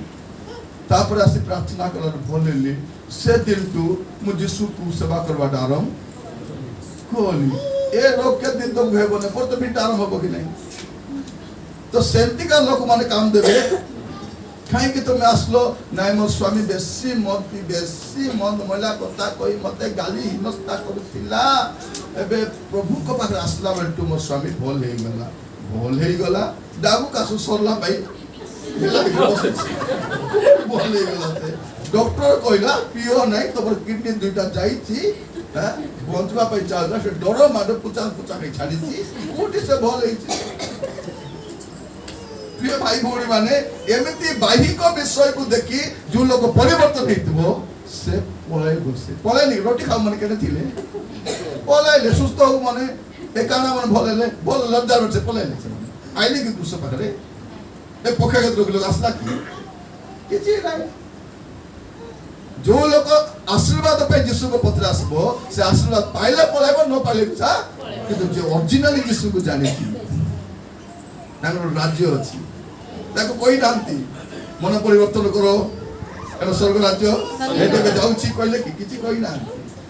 ତାପରେ ଆସି ପ୍ରାର୍ଥନା କଲାରୁ ଭଲ ହେଲି ସେ ଦିନଠୁ ମୁଁ ଯୀଶୁକୁ ସେବା କରବାଟା ଆରମ୍ଭ କଲି ଏ ରୋଗ କେତେ ଦିନ ତକ ହେବନି ମୋର ତ ଭିଟା ଆରମ୍ଭ ହବ କି ନାହିଁ ତ ସେମିତିକା ଲୋକମାନେ କାମ ଦେବେ କାହିଁକି ତମେ ଆସିଲ ନାଇଁ ମୋ ସ୍ୱାମୀ ବେଶୀ ମନ୍ଦ ମହିଳା କଥା କହି ମତେ ଗାଲି ହିନସ୍ତା କରୁଥିଲା ଏବେ ପ୍ରଭୁଙ୍କ ପାଖରେ ଆସିଲା ବେଳଠୁ ମୋ ସ୍ୱାମୀ ଭଲ ହେଇଗଲା ଡାବୁ କାଶ ସରିଲା ଭାଇ ডক্টর কইলা পিও নাই তোমার কিডনি দুইটা যাইছি হ্যাঁ বঞ্চবা পাই চালনা সে ডর মাডে পুচা খাই ছাড়িছি কোটি সে ভাল হইছি প্রিয় ভাই ভৌণী মানে এমিতি বাহিক বিষয়କୁ দেখি ଯୋଉ ଲୋକ ପରିବର୍ତ୍ତନ ହେଇଥିବ ସେ ପଳାଇନି ରୋଟି ଖାଉ ମାନେ କେତେ ଥିଲେ ପଳାଇଲେ ସୁସ୍ଥ ହଉ ମାନେ ଏକାନା ମାନେ ଭଲ ହେଲେ ଭଲ ଲଜ୍ଜା ସେ ପଳାଇଲେ ସେମାନେ ଆଇଲେ କିନ୍ତୁ ସେ ପାଖରେ ଏ ପକ୍ଷାଘାତ ଲୋକ ଆସିଲା କିଛି ନାହିଁ ଯୋଉ ଲୋକ ଆଶୀର୍ବାଦ ପାଇଁ ଯୀଶୁଙ୍କ ପତ୍ରରେ ଆସିବ ସେ ଆଶୀର୍ବାଦ ପାଇଲେ ପଳାଇବ ନ ପାଇଲେ କିନ୍ତୁ ଯେ ଅରିଜିନାଲି ଯୀଶୁଙ୍କୁ ଜାଣିଛି ତାଙ୍କର ରାଜ୍ୟ ଅଛି ତାକୁ କହିନାହାନ୍ତି मन परिवर्तन करो एटा स्वर्ग राज्य एटा जाउची कहले कि किछि कहि ना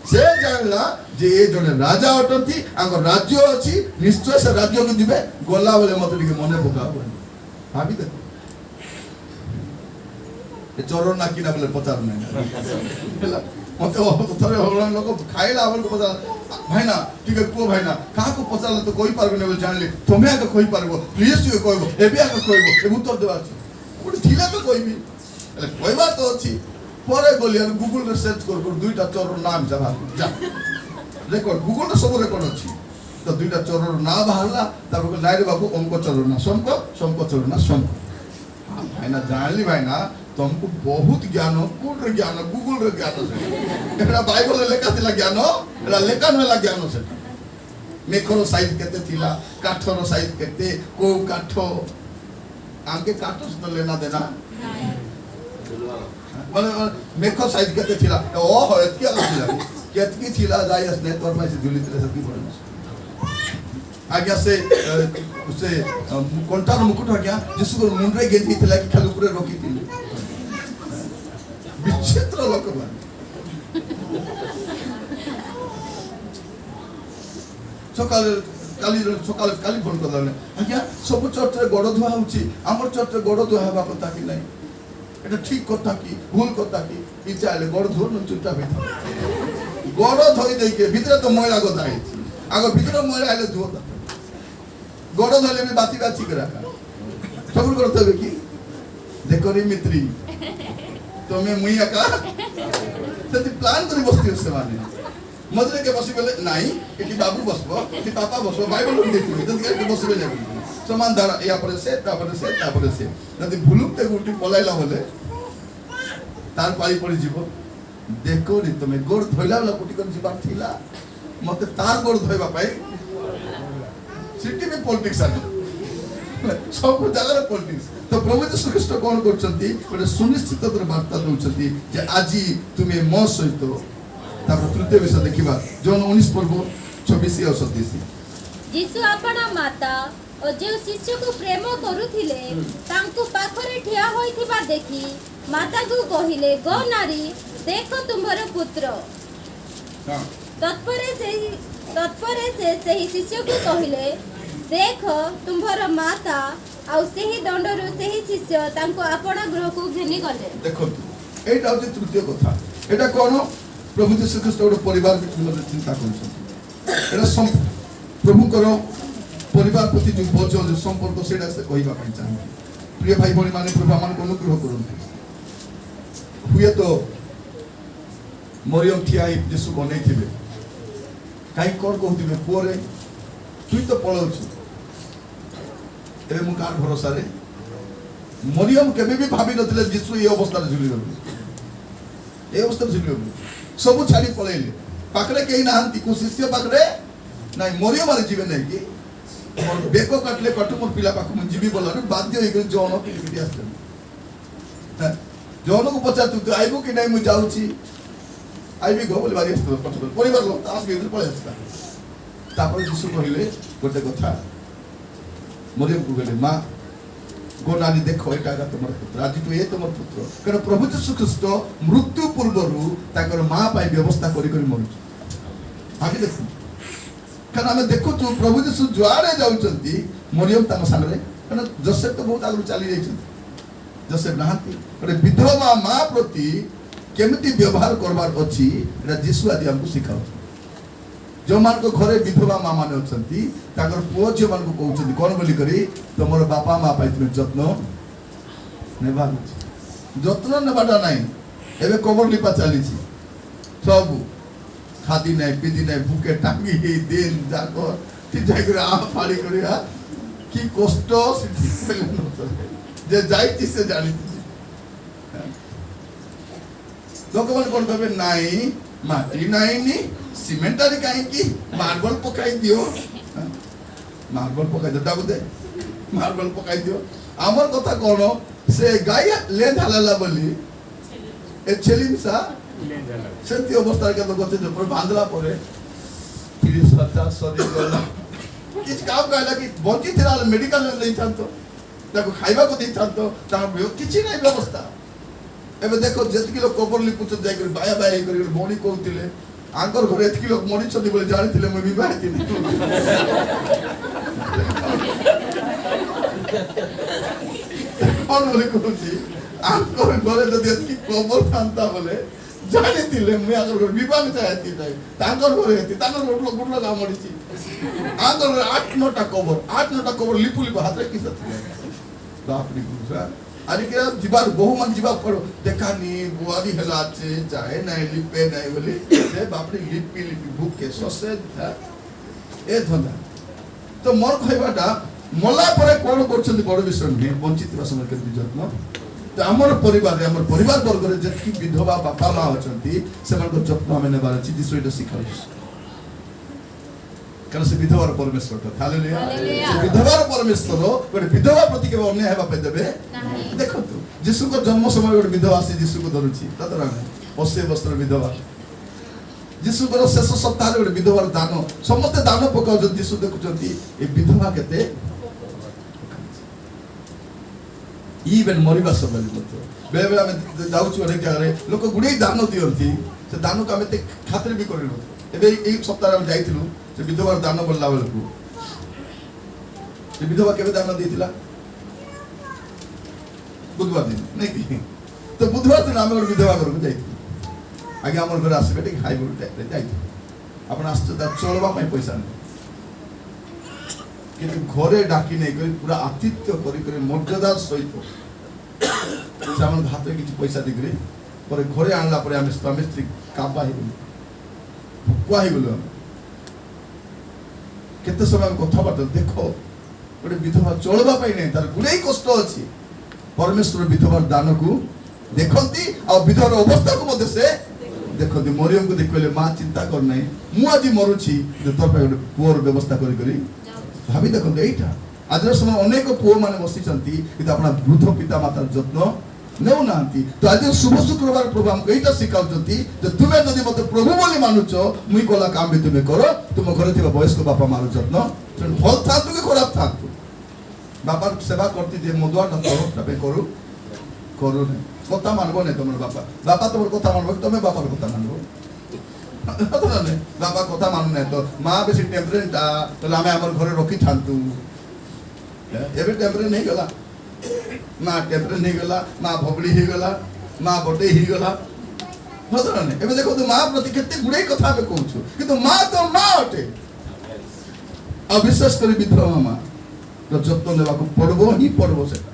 से जानला जे ए जने राजा अटंती आंग राज्य अछि निश्चय से राज्य को दिबे गोला बेले मते टिके मने पकाबो भाबी दे ए चोर ना किना बेले पचार नै ହେଲା मते थरे होला लोक खाइला हमन को पचार भाईना टिके को भाईना का को पचार तो कोई पारबे नै जानले तमे आके कोई पारबो प्लीज तू कहबो एबे आके कहबो ए उत्तर देबा अछि कोठी थिला तो कहबी એટલે କହିବା ତ ଅଛି ପରେ ଗଲି ଆଉ ଗୁଗଲ ରେ सर्च कर दुईटा चोर नाम जा जा ରେକର୍ଡ ଗୁଗଲ ରେ ସବୁ ରେକର୍ଡ ଅଛି ତ ଦୁईटा चोर ना बाहरला तापर नाइरे बाबू अंक चोर ना संक चोर ना संक भाईना जानली भाईना तुमको बहुत ज्ञान कोड रे ज्ञान गुगल रे ज्ञान एटा बाइबल रे लेखा थिला ज्ञान एटा लेखा नला ज्ञान से मेखर साइज केते थिला काठर साइज केते को काठ आंके काठ से लेना देना माने मेखर साइज केते थिला ओ हो एतकी थिला केतकी थिला जायस ने तोर में से जुलित रे सबकी पड़न आज्ञा से कोंटार मुकुट आज्ञा जिसु को मुंडरे गेंदी थिला कि खाली ऊपर रोकी थी विचित्र लोक सकाल काली फोन कर आज्ञा सब चर्च रे गोड़ धुआ होची हमर चर्च रे गोड़ धुआ हेबा कथा कि नहीं এটা ঠিক কথা কি ভুল কথা কি ইচ্ছা হলে গড় ধর ন চুপটা বেটা গড় ধই দেইকে ভিতরে তো ময়লা কথা আইছি আগে ভিতরে ময়লা আইলে ধুতা গড় ধরলে আমি বাতি বাতি করে রাখা সবুর করতে হবে কি দেখো রে মিত্রি তুমি মুই একা সেটি প্ল্যান করে বসতে হচ্ছে মানে মধ্যে কে বসি বলে নাই এটি বাবু বসবো এটি পাপা বসবো ভাই বলুন দেখি যদি কে বসবে যাবে समान धारा या पर से नदी भुलुकते गुटी पलाइला होले तार पाली पड़ी जीवो देखो नी तमे गोड़ धोइला वाला कुटी कर जीवा थिला मते तार गोड़ धोइबा पाई सिटी में पॉलिटिक्स आ सब जगह रे पॉलिटिक्स तो प्रभु यीशु ख्रीष्ट कोन करछंती ओटे सुनिश्चित वार्ता दउछंती जे आजी तुमे मो सहित तापर तृतीय विषय देखिबा जॉन 19 पर्व 26 और 27 यीशु अपना माता और जो शिष्य को प्रेम करुथिले तांकु पाखरे ठिया होइथिबा देखि माता को कहिले गो नारी देखो तुम्हारे पुत्र तत्परे से सही शिष्य को कहिले देखो तुम्हारा माता आ सही दंडरु सही शिष्य तांको अपना गृह को घेनी गले देखो एटा होते तृतीय कथा एटा कोन प्रभु यीशु ख्रीष्ट और परिवार के चिंता करछन एटा प्रभु करो परिवार प्रति जो बोझ जो संपर्क सेटा से कहबा पई चाहे प्रिय भाई भणी माने प्रभु मान को अनुग्रह करन हुए तो मरियम ठिया यीशु को नहीं थिबे काई कोन कहथिबे पोरे तुई तो पळौछु एरे मु कार भरोसा रे मरियम केबे भी भाबी नथिले यीशु ए अवस्था रे झुली गले ए अवस्था रे झुली गले सब छाडी पळेले पाखरे केही नाहंती को शिष्य पाखरे नाही मरियम मारे जीवे नहीं कि और बेको काटले कटु मोर पिला पाखु मन जीवी बोला बाध्य होई गयो जौन के लिखि आछन जौन को पचार तू आइबो कि नहीं मु जाउची आइबी गो बोले बारी आस्तो पछो परिवार लोक तास भीतर पळे आछता तापर यीशु कहिले गोटे कथा मरियम को कहले मां गो नानी देखो एटा का तुमर पुत्र आज तू ए तुमर पुत्र कारण प्रभु यीशु ख्रीष्ट मृत्यु पूर्वरु ताकर मां पाई व्यवस्था करी करी मरुछ आगे देखो कारण हमें देखो तू प्रभु यीशु जुआरे जाउचंती मरियम ताम सामने कारण जोसेफ तो बहुत आगु चली जाइछन जोसेफ नहाती अरे विधवा मां प्रति केमिति व्यवहार करबार अछि एटा यीशु आदि हमको सिखाउ जो मान को घरे विधवा मां माने अछंती ताकर पुओ जे मान को कहउचंती कोन बोली करी तमर बापा मां पाई तुम जत्न नेबा जत्न नेबाटा नाही एबे कबर लिपा चली छी सब खादी नहीं पीदी नहीं भूखे टांगी ही दिन जाको ठीक जाकर आ फाड़ी करिया की कष्ट जे जाई से जानी लोक मन कोन कहबे नाही माटी नाही नी सीमेंट आरी काहे की मार्बल पकाई दियो मार्बल पकाई देता बुदे मार्बल पकाई दियो आमर कथा कोन से गाय ले धालाला बोली ए छेलिमसा सेती अवस्था के तो गते जो बांधला परे फिर सच्चा सरी गला किछ काम कहला कि बंची थिला मेडिकल ले नहीं था तो ताको खाइबा को देई थांतो ताको किछि नै व्यवस्था एबे देखो जेतकी लोग कबर लिपुच जाय कर बाया बाया कर बोणी कहउतिले आंकर घरे एतकी लोग मरि छथि बोले जानिथिले म विवाह थिनी कोन बोले कहउछि आंकर घरे जदि एतकी कबर थांता बोले जानिथिले म आंकर घर विवाह चाहती नै तांकर घरे हेति तांकर घर गुडलो गा मरिछि आंकर 8-9टा कबर लिपु लिपु हाथे किस बाप रे गुसा आनी के जीवार बहु मन जीवा पड़ो देखानी बुआरी हलाचे चाहे नहीं लिपे नहीं बोली से बाप रे लिपी भूख के ससे ए धंदा तो मोर कहबाटा मला परे कोन करछन बड़ विषय नहीं वंचित समय के जत्न तो हमर परिवार वर्ग रे जति विधवा बापा मा होचंती सेमान को जत्न हमें नेबार अछि दिसो एटा सिखाउ कारण से विधवार परमेश्वर तो हालेलुया विधवार परमेश्वर गोटे विधवा प्रति के अन्याय हेबा पे देबे देखो तो यीशु को जन्म समय गोटे विधवा से यीशु को धरुची ततरा 80 वर्ष विधवा यीशु को शेष सप्ताह गोटे विधवार दान समस्त दान पकाउ जो यीशु देखुचंती ए विधवा केते इवन मरिबा समय मत बेले बेले हम जाउछु अनेक जगह रे लोक गुडी दान दियंती से दान को हम ते खातिर भी करिनो एबे एक सप्ताह हम जाइथिलु से विधवा दान बोलला बेलकु से विधवा केबे दान देथिला बुधवार दिन नहीं तो बुधवार दिन हम विधवा घर को जाइथिलु आगे हमर घर आसे बेटे खाइ बोल टाइप रे जाइथिलु अपन आस्ते ता चलबा पई पैसा नहीं किंतु घरे डाकी नहीं करी पूरा आतिथ्य करी मर्यादा सहित से हम हाथ में किछि पैसा दिगरे पर घरे आनला पर हम स्वामी स्त्री काबा ही बोली भुकुआ ही बोलो केते समय कथा बात देखो गोटे विधवा चलबा पाई नै तार गुडे कष्ट अछि परमेश्वर विधवार दान को देखंती आ विधवार अवस्था को मध्य से देखंती मरियम को देखले मां चिंता कर नै मु आज मरुछि जे तोर पे गोटे पुअर व्यवस्था करी करी भाबी देखंती एटा आज समय अनेक पुओ माने बसिचंती कि अपना वृद्ध पिता मातार जत्न नेउ नांती तो आज शुभ शुक्रवार प्रभु हमको एटा सिखाउचंती जे तुमे जदि मते प्रभु बोली मानुचो मुई कोला काम भी तुमे करो तुम घरे थिबा वयस्क बापा मारो जत्न भल थातु के खराब थातु बापा सेवा करती जे मदुआ न करो तबे करू नै कथा मानबो नै तमर बापा तमर कथा मानबो तमे बापार कथा मानबो तो नै बापा कथा मानु नै तो मां बेसी टेम्परेंट तो लामे हमर घरे रखी थांतु एबे टेम्परेंट नहीं गला मां टेम्परेंट नहीं गला मां भबड़ी ही गला मां बटे ही गला होतरा नै एबे देखो तो मां प्रति केते गुडे कथा में कहू छु कि तो मां अटे अविश्वास करी विधवा मां तो जत्न देवा को पड़बो से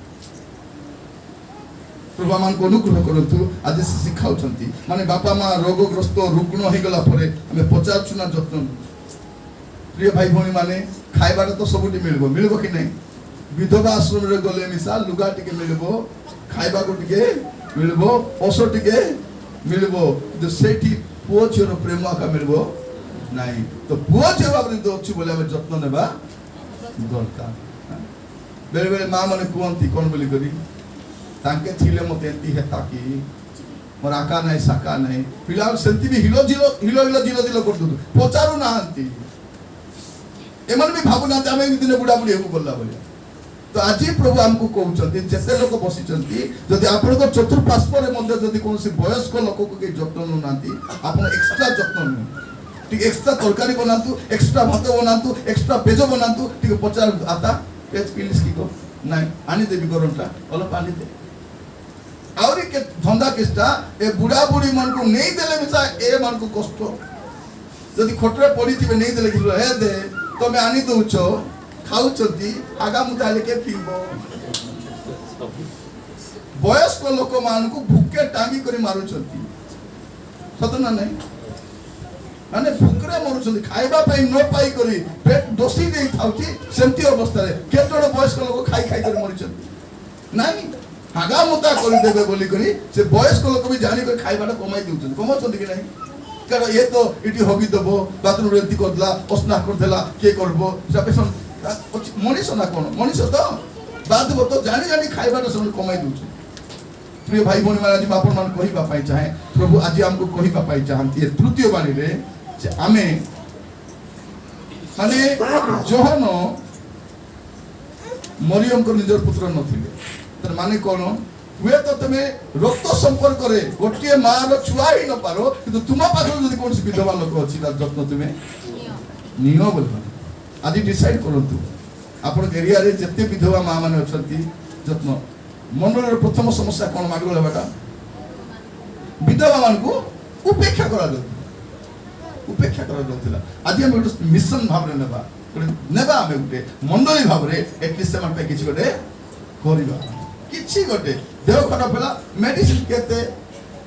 प्रभु मान को अनुग्रह करतु आज से सिखाउछंती माने बापा मां रोगग्रस्त रुग्ण हो गला परे हमें पचारछु ना जत्न प्रिय भाई भौणी माने खाइबाटा तो सबुटी मिलबो कि नहीं विधवा आश्रम रे गले मिसा लुगा टिके मिलबो खाइबा को टिके मिलबो ओसो टिके मिलबो जो सेठी पुओ छिरो प्रेम का मिलबो नहीं तो पुओ छिरो आपने तो अछि बोले हम जत्न नेबा दरकार बेले बेले मां माने कुंती कोन बोली करी तांके थिले मते एंती हेता की मोर आका नहीं साका नहीं पिला सेंती भी हिलो जिलो कर दु पचारू ना हंती एमन भी भाबु ना जामे दिन बुढ़ा बुढ़ी को बोलला बोले तो आज प्रभु हमको कहउचंती जते लोक बसिचंती जदि आपण को चतुर्पार्श्व रे मध्ये जदि कोनसी वयस्क लोक को के जत्न न नांती आपण एक्स्ट्रा जत्न न ठीक एक्स्ट्रा तरकारी बनातु एक्स्ट्रा भात बनातु एक्स्ट्रा पेज बनातु ठीक 50 आता पेज पिलिस की को नहीं आनी देबी गरमटा ओला पानी दे आउरी के धंदा किस्ता ए बुढ़ा बुढ़ी मन को नहीं देले मिसा ए मन को कष्ट जदि खटरे पड़ी थिबे नहीं देले कि हे दे तो मैं आनी दउछो खाउचंती आगा मुताले के फिरबो वयस्क लोक मान को भूखे टांगी करी मारुचंती सतना नहीं माने भूखरे मरुचंती खाइबा पई न पाई करी पेट दोसी देई थाउची सेंती अवस्था रे केतोड़ वयस्क लोक खाई खाई करी मरुचंती नहीं आगा मुता करी देबे बोली करी से वयस्क लोक भी जानी कर खाइबाटा कमाई देउचंती कमाउचंती कि नहीं कारण ये तो इटी होगी दबो बाथरूम रेंती करदला अस्ना करदेला के करबो सपेसन मनीष ना कोन मनीष तो बाद तो जानी जानी खाइबाटा सब कमाई दउछ प्रिय भाई भौणी माने आज आपण मान कहिबा पाई चाहे प्रभु आज हमको कहिबा पाई चाहंती है तृतीय बाणी रे जे आमे माने जोहन मरियम को निजर पुत्र नथिले तर माने कोन हुए तो तुम रक्त संपर्क रे गोटे मार छुआ ही न पारो किंतु तुम पाखर जदि कोन विधवा लोक अछि तार जत्न तुमे नियो बोल आज डिसाइड करंतु आपण एरिया रे जत्ते विधवा मां माने अछंती जत्न मंडल प्रथम समस्या कोन मागलो लेबाटा विधवा मान को उपेक्षा करा जाउतिला आज हम मिशन भाव रे नेबा हमें गुटे मंडली भाव रे एटलिस्ट मन पे किछ गोटे करिबा किछि गोटे देह खराब होला मेडिसिन केते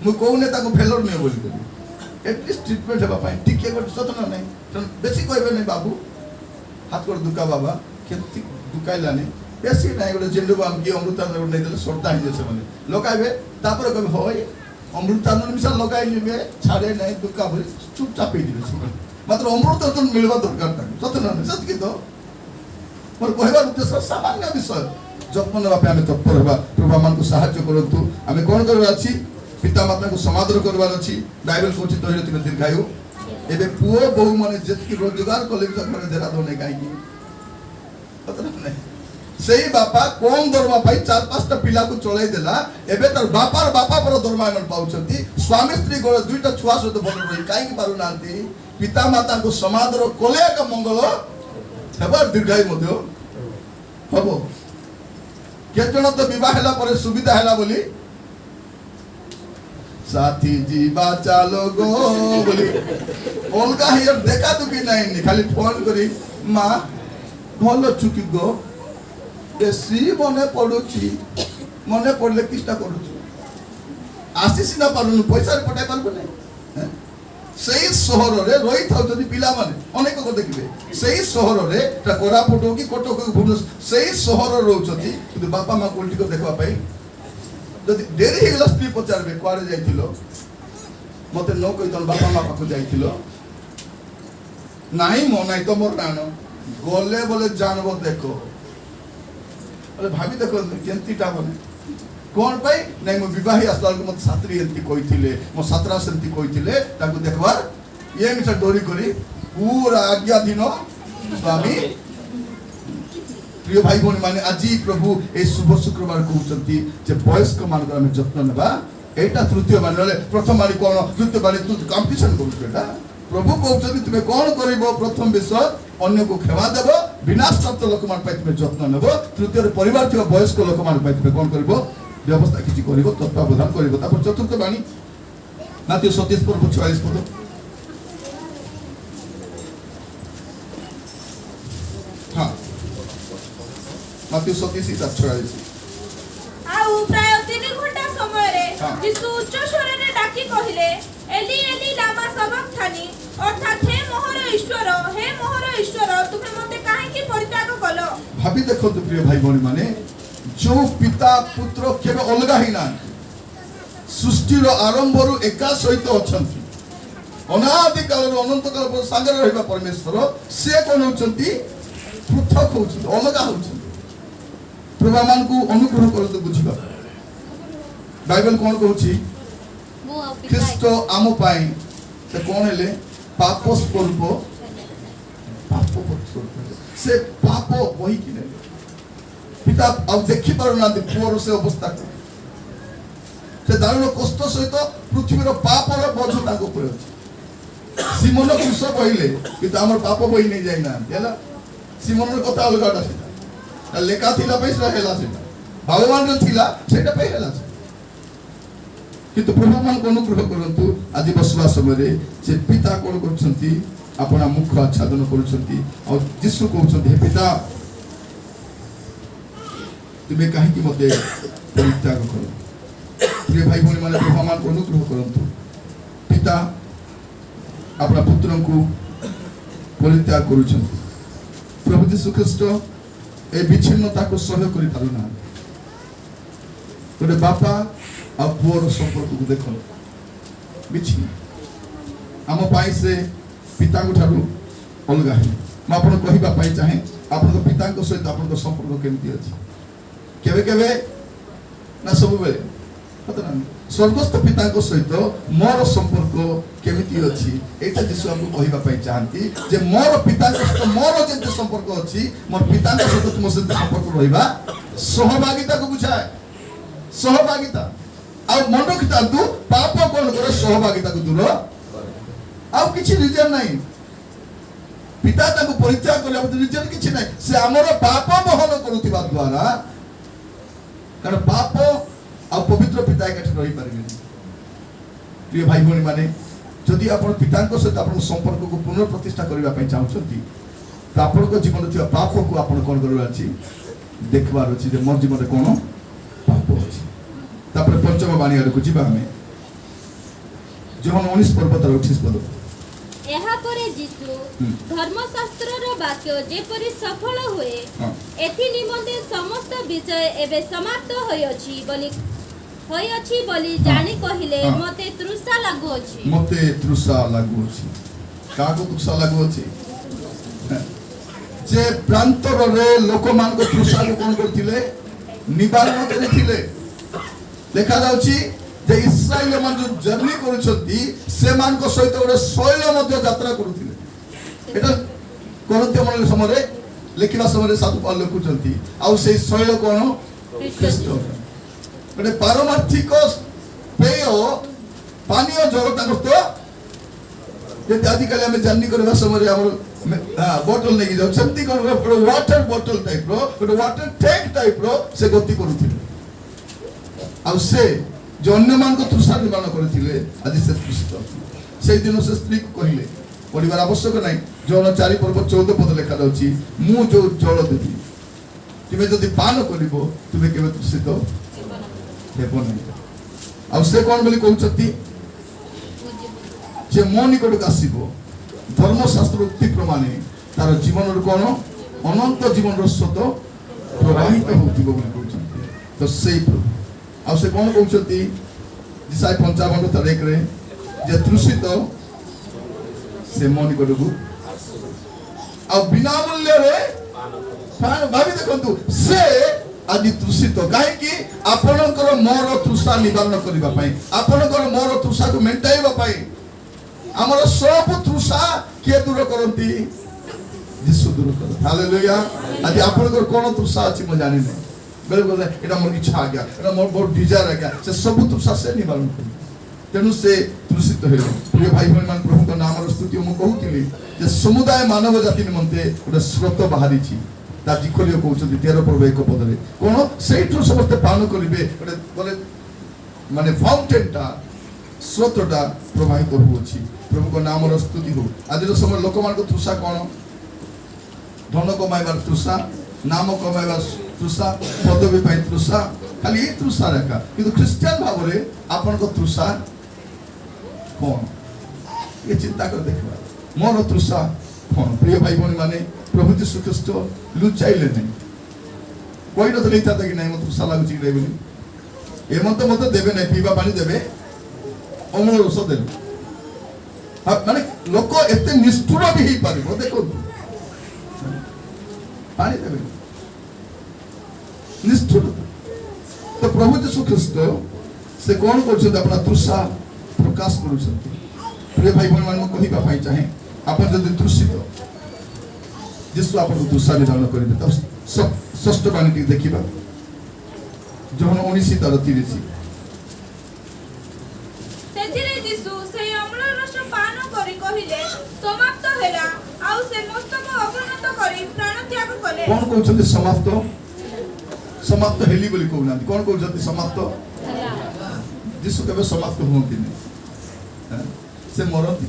मु कोउने ताको फेलर नै बोली करी एटलिस्ट ट्रीटमेंट हेबा पई टिके गोटे सतन नै बेसी कहबे नै बाबू हाथ कर दुका बाबा केति दुकाइलानी बेसी नै गोटे जेंडु बाम की अमृतांजन नै देले सोरता हिजे से माने लोकाइबे तापर कहबे होय अमृतांजन मिसा लगाइ निबे छाड़े नै दुका भरी चुपचाप ही दिबे से मात्र अमृतांजन मिलबा दरकार ताके सतन नै सत की तो मोर कहबार उद्देश्य सामान्य विषय जत्न नेबा पे आमे तत्पर हेबा प्रभु मान को सहायता करंतु आमे कोन करबा अछि पिता माता को समादर करबार अछि बाइबल कोछि धैर्य तिन दीर्घायु एबे पुओ बहु माने जति रोजगार कले भी माने देरा दोने काई की पता नै सेही बापा कोन दरमा पाई 4-5टा पिला को चलाई देला एबे तर बापा पर दरमा मन पाउछंती स्वामी स्त्री गोळ दुईटा छुआ सहित बोल रही काई की पारु नांती पिता माता को समादर कोले का मंगल हेबा दीर्घायु मध्य हबो केजन तो विवाह हैला पर सुविधा हैला बोली साथी जीवा चालो गो बोली ओलगा हियर देखा तो कि नहीं खाली फोन करी मां भलो चुकी गो बेसी मने पडुची मने पडले किस्ता करूची आसीस ना पारुनु पैसा रे पटाई पारबो नै सेही शहर रे रही थाउ जदी पिला माने अनेक को देखिबे सेही शहर रे ता कोरापुट की कटक भुवनेश्वर सेही शहर रहउछती किंतु बापा मां कोल्टी को देखबा पई जदी देरी हेगला स्त्री पचारबे कोआरे जाइथिलो मते न कहि तन बापा मां पाखु जाइथिलो नाही मो नाही तो मोर नानो गोले बोले जानबो देखो अरे भाभी देखो केंतीटा बने कोन पाई नै मो विवाही असलाल को मत सात्री एंती कहिथिले मो सात्रा सेंती कहिथिले ताको देखबार ये मिसा डोरी करी पूरा आज्ञाधीन स्वामी प्रिय भाई भौणी माने आजी प्रभु ए शुभ शुक्रवार कहउचंती जे वयस्क मानकर हम जत्न नेबा एटा तृतीय मानले प्रथम माने कोन तृतीय माने तू कंपटीशन करू एटा प्रभु कहउचंती तुमे कोन करिवो प्रथम विषय अन्य को खेवा देबो विनाश प्राप्त लोक मान पाइ तुमे जत्न नेबो तृतीय परिवार थिबा वयस्क लोक मान पाइ तुमे कोन करिवो व्यवस्था किछि करिवो तत्वावधान करिवो तापर चतुर्थ बाणी माथ्यू 37 पर्व 46 पद हां माथ्यू 37:46 आउ प्राय 3 घंटा समय रे यीशु उच्च स्वर रे डाकी कहिले एली एली लामा सबक्थानी अर्थात हे मोहर ईश्वर तुमे मते काहे की परित्याग कलो भाबी देखो तो प्रिय भाई भौणी माने जो पिता पुत्र केबे अलगा ही ना सृष्टि रो आरंभ रु एका सहित अछंती अनादि काल रो अनंत काल पर संगर रहबा परमेश्वर से कोन होचंती पृथक होचंती अलगा होचंती प्रभु मान को अनुग्रह करतो बुझिबा बाइबल कोन कहूची ख्रीष्ट आम पाई से कोन हेले पाप स्वरूप से पाप वही कि पिता अब देखि पारु ना पुअर से अवस्था से दारुण कष्ट सहित पृथ्वी रो पाप रो बोझ ताको पर अछि सिमोन कृष्ण कहले कि हमर पाप बही नै जाय ना हैला सिमोन रो कथा अलगाटा सेटा लेखा थिला पैसा हैला सेटा भगवान रो थिला सेटा पे हैला किंतु प्रभु मान को अनुग्रह करंतु आदि बसवा समय से पिता कोन करछंती अपना मुख आच्छादन करछंती और यीशु कहछंती हे पिता तुमे काहे कि मते परित्याग करो प्रिय भाई भौणी माने प्रभु मान को अनुग्रह करंतु पिता अपना पुत्र को परित्याग करूछंती प्रभु यीशु ख्रीष्ट ए विच्छिन्नता को सहय करि पारुना तोरे बापा आ पुअर संपर्क को देखो विच्छिन्न आम पाई से पिता को ठारू अलगा है मैं आपन कहिबा पाई चाहे आपन पिता को सहित आपन संपर्क केमती अछि केबे केबे ना सब बेले पता ना स्वर्गस्थ पिता सहित मोर संपर्क केमिति अछि एटा यीशु हमको कहबा पई चाहंती जे मोर पिता सहित मोर जे संपर्क अछि मोर पिता सहित तुम सहित संपर्क रहिबा सहभागिता को बुझाए सहभागिता आ मन रखितांतु पाप कोन करे सहभागिता को दूर आ किछि रीजन नहीं पिता ताको परीक्षा करले रीजन किछि नहीं से हमर पाप बहन करूतिबा द्वारा कारण पाप आ पवित्र पिता एकठी रही पारिबे प्रिय भाई भणी माने जदि आपण पितांक सहित आपण संपर्क को पुनर्प्रतिष्ठा करबा पई चाहउछंती त आपण को जीवन थिया पाप को आपण कोन करबा अछि देखबार अछि जे मोर जीवन कोन पाप अछि तापर पंचम बाणी आड़ को जीवा हमें जोहन 19 पर्व 28 पद ଏହା ପରେ ଯୀଶୁ ଧର୍ମଶାସ୍ତ୍ରର ବାକ୍ୟ ଯେପରି ସଫଳ ହୁଏ ଏଥି ନିମନ୍ତେ ସମସ୍ତ ବିଷୟ ଏବେ ସମାପ୍ତ ହୋଇଅଛି ବୋଲି ଜାଣି କହିଲେ ମତେ ତୃଷା ଲାଗୁଅଛି କାହାକୁ ତୃଷା ଲାଗୁଅଛି ଯେ ପ୍ରାନ୍ତରରେ ଲୋକମାନଙ୍କ ତୃଷାକୁ କଣ କରିଥିଲେ ନିବାରଣ କରିଥିଲେ ଲେଖା ଯାଉଛି जे इस्राएल मान जो जर्नी करूछंती से मान को सहित गोटे शैल मध्य यात्रा करूथिले एटा कोरंथिय मन समय लिखिबा समय साधु पाल लिखुछंती आ से शैल कोन ख्रीष्ट गोटे पारमार्थिक पेय पानीय जल ताको जे आदिकाल हम जर्नी करबा समय हमर बोतल नहीं जाउ छंती कोन वाटर बोतल टाइप रो गोटे वाटर टैंक टाइप रो से गति करूथिले आ से जो अन्य मान को तृषा निवारण करथिले आज से तृषित से दिन से स्त्री को कहिले पढ़िबार आवश्यक नहीं जौन 4 पर्व 14 पद लिखा जाउची मु जो जल देबी तुमे जदि पान करिवो तुमे केबे तृषित हेबो नहीं आ से कोन बोली कहउछती जे मो निकट आसीबो धर्मशास्त्र उक्ति प्रमाणे तार जीवन रो कोन अनंत जीवन रो स्रोत प्रवाहित होतिबो बोली कहउछती तो से आ से कौन कहउछती दिसाय 55 तारीख रे जे तृषित से मन करबू आ बिना मूल्य रे भाभी देखंतु से आदि तृषित काहे कि आपनकर मोर तृषा निवारण करबा पई आपनकर मोर तृषा को मेंटाइबा पई हमर सब तृषा के दूर करंती यीशु दूर कर हालेलुया आज आपनकर कोन तृषा अछि म जानि नै बेले बोले एटा मोर इच्छा आ गया एटा मोर बहुत डिजायर आ गया से सब तृषा से निवारण कर तेनु से तृषित हेलो प्रिय भाई बहन मान प्रभु का नाम और स्तुति हम कहउतिली जे समुदाय मानव जाति निमंते गोटे स्रोत बाहरी छी ता जिखलियो कहउछथि 13 पर्व 1 पद रे कोन सेठु समस्त पान करिवे गोटे बोले माने फाउंटेनटा स्रोतटा प्रवाहित होउछि प्रभु का नाम और स्तुति हो आज समय लोक मान को तृषा कोन धन कमाइबार तृषा नाम कमाइबार तृषा पदवी पाई तृषा खाली तृषा रखा किंतु क्रिश्चियन भाव रे आपन को तृषा कौन ये चिंता कर देखबा मोर तृषा कौन प्रिय भाई बहन माने प्रभु यीशु ख्रीष्ट लुचाइले नहीं कोई न तो लेता कि नहीं मत तृषा लागुची रे बोली ए मत देबे नहीं पीबा पानी देबे अमर रस देबे माने लोक एते निष्ठुर भी ही पारिबो देखो पानी देबे निष्ठुर तो प्रभु यीशु ख्रीष्ट से कौन करछन अपना तृषा प्रकाश करछन प्रिय भाई बहन मान कहिबा पाई चाहे अपन जदि तृषित यीशु आपन तृषा निवारण करिबे तब षष्ठ बाणी के देखिबा जोहन 19 तार 30 सेथिरे यीशु से अम्ल रस पान करी कहिले समाप्त हैला आ से मस्तक अवनत करी प्राण त्याग कले कौन कहछन समाप्त समाप्त हेली बोली कहना कौन कहछन समाप्त यीशु केबे समाप्त होंती नहीं से मरती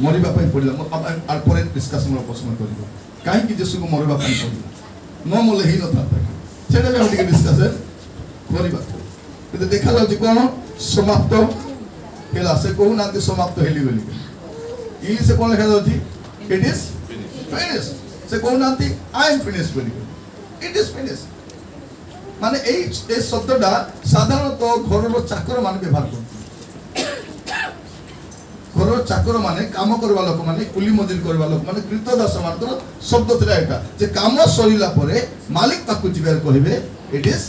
मरिबा पई पड़िला आर पर डिस्कशन रो प्रश्न करिबो काहे कि यीशु को मरिबा पई पड़िला न मोले ही न था सेटा बे हटिके डिस्कशन करिबा किंतु देखा जाउची कोन समाप्त हेला से कहना समाप्त हेली बोली इंग्लिश से कौन लिखा जाउची इट इज फिनिश से कहना आई एम फिनिश बोली इट इज फिनिश माने ए शब्दटा साधारणतः घर रो चाकर मान व्यवहार करते घर चाकर माने काम करवा लोक माने कुली मजूरी करवा लोक माने कृतदास मानकर शब्द थिला एटा जे काम सरिला परे मालिक पाकु जिबार कहिबे इट इज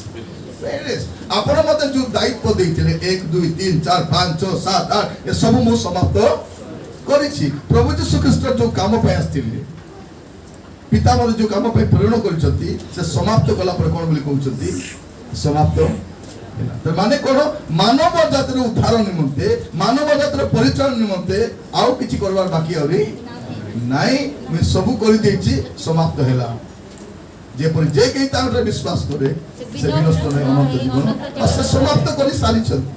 फिनिश ଆପଣ ମତେ ଯୋଉ ଦାୟିତ୍ୱ ଦେଇଥିଲେ 1 2 3 4 5 6 7 8 ଏ ସବୁ ମୁଁ ସମାପ୍ତ କରିଛି। ପ୍ରଭୁ ଯୀଶୁ ଖ୍ରୀଷ୍ଟ ଯୋଉ କାମ ପାଇଁ ଆସିଥିଲେ, ପିତା ମୋତେ ଯୋଉ କାମ ପାଇଁ ପ୍ରେରଣ କରିଛନ୍ତି, ସେ ସମାପ୍ତ କଲା ପରେ କଣ ବୋଲି କହୁଛନ୍ତି? ସମାପ୍ତ ହେଲା। ତ ମାନେ କଣ? ମାନବ ଜାତିର ଉଦ୍ଧାର ନିମନ୍ତେ, ମାନବ ଜାତିର ପରିଚାଳନା ନିମନ୍ତେ ଆଉ କିଛି କରିବାର ବାକି ଆହୁରି ନାଇଁ, ମୁଁ ସବୁ କରିଦେଇଛି, ସମାପ୍ତ ହେଲା। ଯେପରି ଯେ କେହି ତାଙ୍କର ବିଶ୍ୱାସ କରେ ସେ ବିନଷ୍ଟ ନାହିଁ, ଅନନ୍ତ ଜୀବନ ସେ ସମାପ୍ତ କରି ସାରିଛନ୍ତି।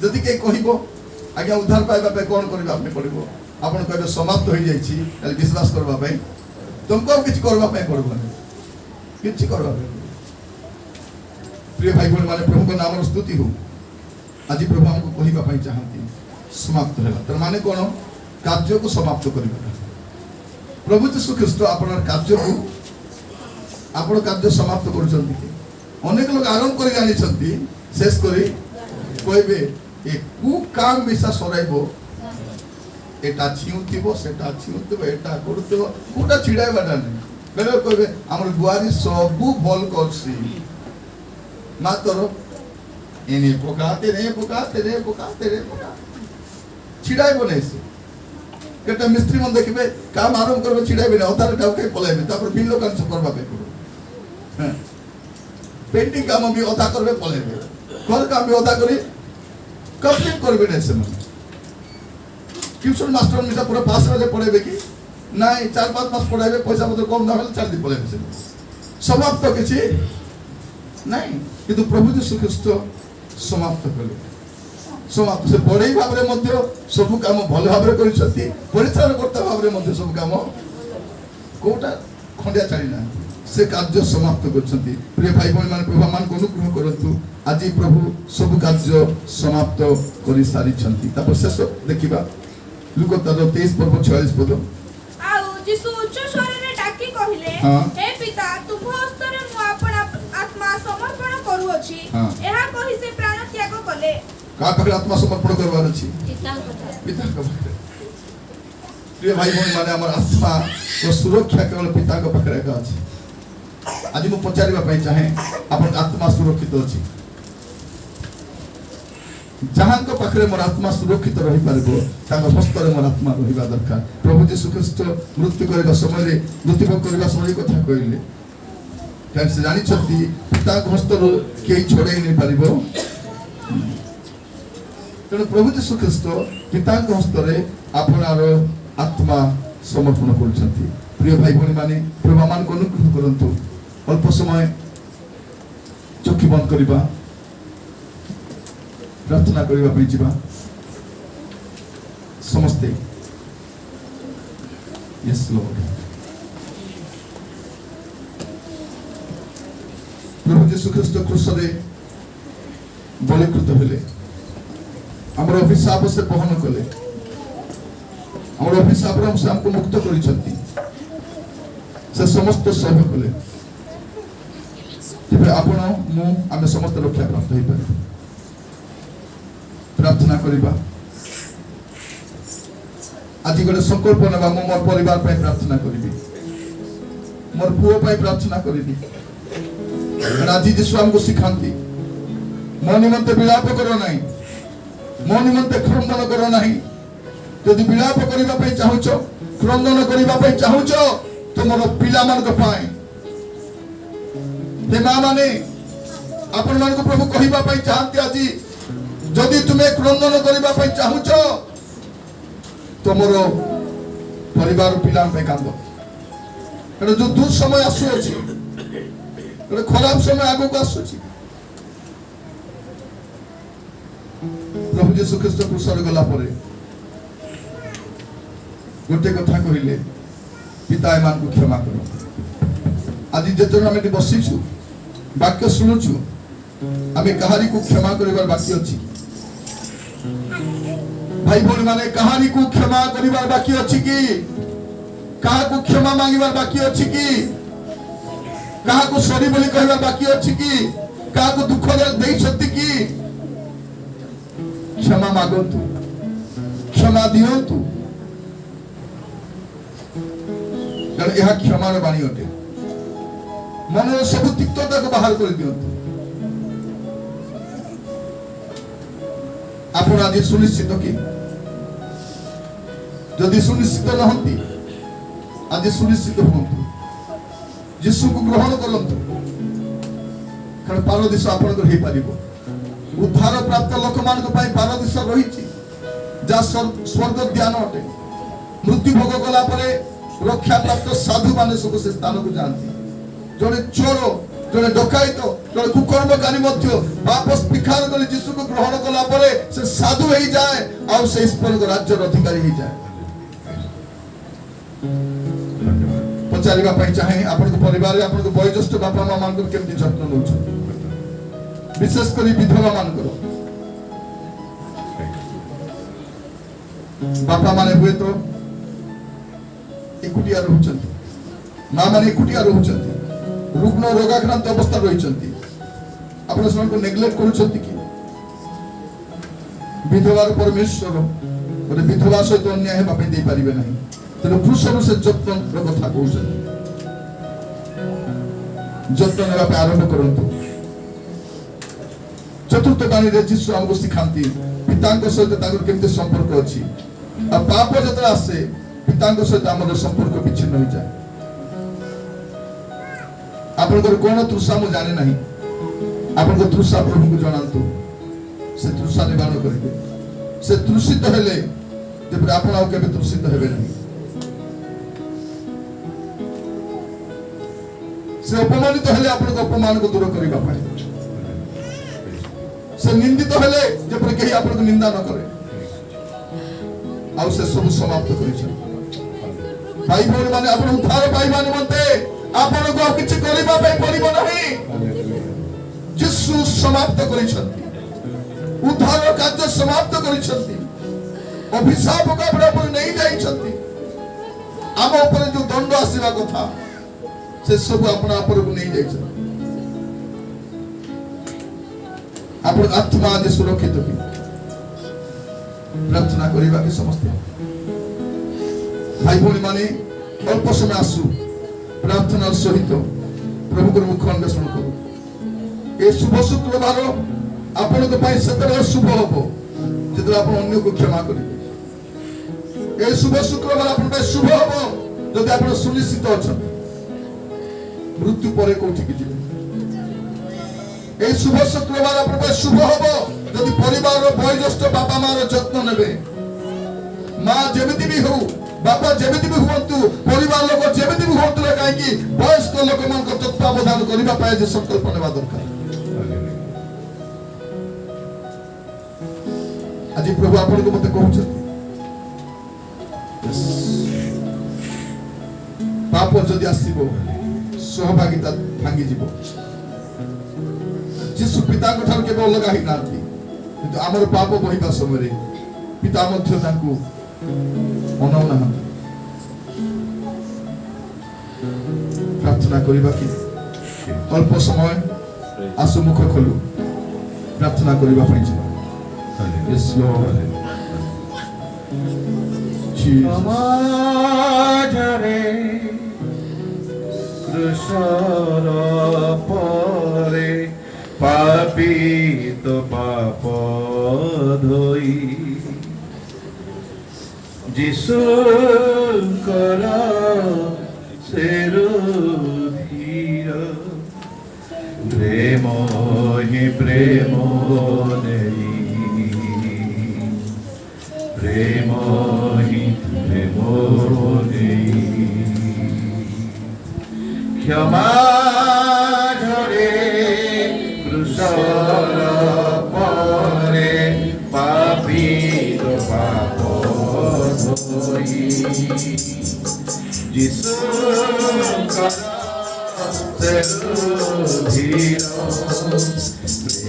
ଯଦି କେହି କହିବ ଆଜ୍ଞା ଉଦ୍ଧାର ପାଇବା ପାଇଁ କଣ କରିବା ପାଇଁ ପଡିବ, ଆପଣ କହିବେ ସମାପ୍ତ ହୋଇଯାଇଛି, ତାହେଲେ ବିଶ୍ୱାସ କରିବା ପାଇଁ ତୁମକୁ ଆଉ କିଛି କରିବା ପାଇଁ ପଡିବନି, କିଛି କରିବା ପାଇଁ। ପ୍ରିୟ ଭାଇ ଭଉଣୀ ମାନେ, ପ୍ରଭୁଙ୍କ ନାମର ସ୍ତୁତି ହଉ। ଆଜି ପ୍ରଭୁ ଆମକୁ କହିବା ପାଇଁ ଚାହାନ୍ତି ସମାପ୍ତ ହେଲା। ତାର ମାନେ କଣ? କାର୍ଯ୍ୟକୁ ସମାପ୍ତ କରିବା। ପ୍ରଭୁ ଯୀଶୁ ଖ୍ରୀଷ୍ଟ ଆପଣଙ୍କ କାର୍ଯ୍ୟକୁ, ଆପଣ କାର୍ଯ୍ୟ ସମାପ୍ତ କରୁଛନ୍ତି। ଅନେକ ଲୋକ ଆରମ୍ଭ କରି ଜାଣିଛନ୍ତି, ଶେଷ କରି କହିବେ ଏ କু କାମ ମିଶା ସରାଇବ, এটা ছিউଥିବ, ସେଟା ছিউଥିବ, এটা କରୁଥିବ, କୋଉଟା ଛିଡାଇବାଟା ନାହିଁ। ବେଲେ କହିବେ ଆମର ବୁଆରୀ ସବୁ ଭଲ କରସି, ମାତ୍ର ଏନେ ପକା ତେରେ ପକା ତେରେ ପକା ତେରେ ପକା ଛିଡାଇବ ନାହିଁ। ସେ କେତେ ମିସ୍ତ୍ରୀ ମାନେ ଦେଖିବେ କାମ ଆରମ୍ଭ କରିବେ, ଛିଡାଇବେ ନାହିଁ, ଅଧାରେ ଡାଉକେ ପଳାଇବେ, ତାପରେ ବିଲ କାମ କରିବା ପାଇଁ ପଡିବ। পেন্টিং কাম भी অধা করবে পলাইবে, ঘর কাম भी অধা করে কমপ্লিট করবে না। সেমানে টিউশন মাস্টার মিশা পুরো 5 মাসে পড়াইবে কি নাই, 4-5 মাস পড়াইবে, পয়সা পত্র কম না হলে 4 দিন পড়াইবে। সে সমাপ্ত কিছু নাই, কিন্তু প্রভু যীশু খ্রিস্ট সমাপ্ত কলে। সমাপ্ত সে পড়াই ভাবে মধ্যে সবু কাম ভালো ভাবে করেছেন, পরিচালনা করতে ভাবে মধ্যে সবু কাম কোটা খন্ডিয়া ছাড়ি না, ସେ କାର୍ଯ୍ୟ ସମାପ୍ତ କରିଛନ୍ତି। ପ୍ରିୟ ଭାଇ ଭଉଣୀ ମାନେ, ପ୍ରଭୁ ମାନଙ୍କୁ ଅନୁଗ୍ରହ କରନ୍ତୁ। ଆଜି ପ୍ରଭୁ ସବୁ କାର୍ଯ୍ୟ ସମାପ୍ତ କରି ସାରିଛନ୍ତି। ତାପରେ ଶେଷ ଦେଖିବା ଲୁକ 23:46 ପଦ। ଆଉ ଯୀଶୁ ଉଚ୍ଚ ସ୍ୱରରେ ଡାକି କହିଲେ, ହେ ପିତା, ତୁମ ହସ୍ତରେ ମୁଁ ଆପଣା ଆତ୍ମା ସମର୍ପଣ କରୁଅଛି। ଏହା କହି ସେ ପ୍ରାଣ ତ୍ୟାଗ କଲେ। କାହା ପାଖରେ ଆତ୍ମା ସମର୍ପଣ କରିବାର ଅଛି? ପିତାଙ୍କ ପାଖରେ। ପ୍ରିୟ ଭାଇ ଭଉଣୀ ମାନେ, ଆମର ଆତ୍ମା ଓ ସୁରକ୍ଷା କେବଳ ପିତାଙ୍କ ପାଖରେ ଏକା ଅଛି। ଆଜି ମୁଁ ପଚାରିବା ପାଇଁ ଚାହେଁ, ଆପଣଙ୍କ ଆତ୍ମା ସୁରକ୍ଷିତ ଅଛି? ଯାହାଙ୍କ ପାଖରେ ମୋର ଆତ୍ମା ସୁରକ୍ଷିତ ରହିପାରିବ, ତାଙ୍କ ହସ୍ତରେ ମୋର ଆତ୍ମା ରହିବା ଦରକାର। ପ୍ରଭୁ ଯୀଶୁ ଖ୍ରୀଷ୍ଟ ମୃତ୍ୟୁ କରିବା ସମୟରେ, ମୃତ୍ୟୁଭୋଗ କରିବା ସମୟରେ କଥା କହିଲେ, କାରଣ ସେ ଜାଣିଛନ୍ତି ପିତାଙ୍କ ହସ୍ତରୁ କେହି ଛଡ଼େଇ ନେଇପାରିବ। ତେଣୁ ପ୍ରଭୁ ଯୀଶୁ ଖ୍ରୀଷ୍ଟ ପିତାଙ୍କ ହସ୍ତରେ ଆପଣାର ଆତ୍ମା ସମର୍ପଣ କରୁଛନ୍ତି। ପ୍ରିୟ ଭାଇ ଭଉଣୀ ମାନେ, ପ୍ରଭୁ ମାନଙ୍କୁ ଅନୁଗ୍ରହ କରନ୍ତୁ। ଅଳ୍ପ ସମୟ ଚକ୍ଷୁ ବନ୍ଦ କରିବା, ପ୍ରାର୍ଥନା କରିବା ପାଇଁ ଯିବା ସମସ୍ତେ। Yes Lord। ପ୍ରଭୁ ଯୀଶୁ ଖ୍ରୀଷ୍ଟ କ୍ରୁଶରେ ବଳିକୃତ ହେଲେ, ଆମର ଅଭିଶାପ ସେ ବହନ କଲେ, ଆମର ଅଭିଶାପରୁ ସେ ଆମକୁ ମୁକ୍ତ କରିଛନ୍ତି, ସେ ସମସ୍ତ ସହ୍ୟ କଲେ। ତେବେ ଆପଣ, ମୁଁ, ଆମେ ସମସ୍ତେ ରକ୍ଷା ପ୍ରାପ୍ତ ହେଇପାରିବୁ। ପ୍ରାର୍ଥନା କରିବା। ଆଜି ଗୋଟେ ସଂକଳ୍ପ ନେବା, ମୁଁ ମୋର ପରିବାର ପାଇଁ ପ୍ରାର୍ଥନା କରିବି, ମୋର ପୁଅ ପାଇଁ ପ୍ରାର୍ଥନା କରିବି। ଆଜି ଯୀଶୁ ଆମକୁ ଶିଖାନ୍ତି, ମୋ ନିମନ୍ତେ ବିଳାପ କର ନାହିଁ, ମୋ ନିମନ୍ତେ କ୍ରନ୍ଦନ କର ନାହିଁ। ଯଦି ବିଳାପ କରିବା ପାଇଁ ଚାହୁଁଛ, କ୍ରନ୍ଦନ କରିବା ପାଇଁ ଚାହୁଁଛ, ତୁମର ପିଲାମାନଙ୍କ ପାଇଁ, हे मां माने, आपण मान को प्रभु कहिबा पई चाहते आजी, जदि तुमे क्रंदन करिबा पई चाहुछ, तमरो परिवार पिला पे कांदो। एटा जो दुख समय आसु अछि, एटा खराब समय आगो को आसु अछि। प्रभु यीशु ख्रीष्ट क्रूसर गला परे गोटे कथा कहिले, पिता एमान को क्षमा करो। आज जेतन आमे बसिछु, वाक्य शुणुछु, आमे कहानी को क्षमा करिबार बाकी अछि। भाई भौणी माने, कहानी को क्षमा करिबार बाकी अछि कि? कहा को क्षमा मांगिबार बाकी अछि कि? कहा को सॉरी बोली कहबार बाकी अछि कि? कहा को दुख देई छथि कि? क्षमा मागंतु, क्षमा दियंतु, कारण यह क्षमार बाणी अटे। मन सब तिक्तता को बाहर कर दियंतु। आपण आज सुनिश्चित कि जदि सुनिश्चित नहंती आज सुनिश्चित हुंतु यीशु को ग्रहण करंतु कारण पारदीश आपनकर हे पारिबो उद्धार प्राप्त लोक मानक पई पारदीश रहिछि जा स्वर्ग ध्यान अटे मृत्यु भोग कला परे रक्षा प्राप्त साधु माने सब से स्थान को जानती जड़े चोर जड़े डकायत जड़े कुकर्मकारी मध्य पाप स्वीकार कर यीशु को ग्रहण कला परे से साधु हो जाए और से स्वर्ग राज्य अधिकारी हो जाए पचारिबा पई चाहे आपन परिवार आपन वयोज्येष्ठ बापा मां मान केमती जत्न नउछ विशेष करी विधवा मान बापा माने हुए तो एकुटिया रहउछंती मां माने एकुटिया रहउछंती रुग्ण रोगाक्रांत अवस्था रहिछंती आपण समान को नेग्लेक्ट करूछंती कि विधवा परमेश्वर ओरे विधवा सहित अन्याय हेबा पे दे परिबे नाही तेरे पुरुषर से जत्न कथा कहउछंती जत्न नेबा पे आरंभ करंतु चतुर्थ बाणी रे यीशु हमको सिखांती पितांक सहित ताकर केमते संपर्क अछि आ पाप जतरा आसे पितांक सहित हमर संपर्क विच्छिन्न हो जाए आपनकर कोन तृषा मु जाने नहीं आपनकर तृषा प्रभु को जणांतु से तृषा निवारण करिवे से तृषित हेले जे आपण आउ केबे तृषित हेबे नहीं से अपमानित हेले आपन अपमान को दूर करिबा पाए से निंदित हेले जे पर केही आपन को निंदा न करे आउ से सब समाप्त करिछ भाई भोर माने आपन उद्धार पाइबा निमंते आपन को किछ करिबा पे पड़िबो नहीं यीशु समाप्त करिछंती उद्धार कार्य समाप्त करिछंती अभिशाप का बराबर नहीं जाइछंती आम ऊपर जो दंड आसीबा कथा से सब अपना ऊपर को नहीं जाइछंती अपन आत्मा आज सुरक्षित हो प्रार्थना करिबा के समस्त भाई भोनी माने अल्प समय आसु प्रार्थना सहित प्रभु को मुख अन्वेषण करू ए शुभ शुक्रवार आपण को पाई सतरे शुभ होबो जदि आपण अन्य को क्षमा करिवे ए शुभ शुक्रवार आपण पे शुभ होबो जदि आपण सुनिश्चित अछन मृत्यु परे कोठी की जिवे ए शुभ शुक्रवार आपण पे शुभ होबो जदि परिवार रो वयोज्येष्ठ बापा मां रो जत्न नेबे मां जेमिति भी हो बापा जेमिति भी हुंतु परिवार लोक जेमिति भी हुंतु काई कि वयस्क लोक मन को तत्वावधान करिबा पाए जे संकल्प नेबा दरकार आज प्रभु आपण को मते कहउछ पाप जदि आसीबो सहभागिता भांगी जीवो यीशु पिता को ठार के लगा ही नांती किंतु हमर पाप बहिबा समय पिता मध्य तांको अनौना प्रार्थना करिबा कि अल्प समय आसु मुख खोलु प्रार्थना करिबा पई छी यस लॉर्ड समाजरे कृष्ण परे पापी तो पाप धोई जिसु कर सेरुधीर प्रेम ही प्रेम नहीं प्रेम ही प्रेम नहीं क्षमा धरे कृष्ण परे पापी तो पाप धोई जिसु कर सेरुधीर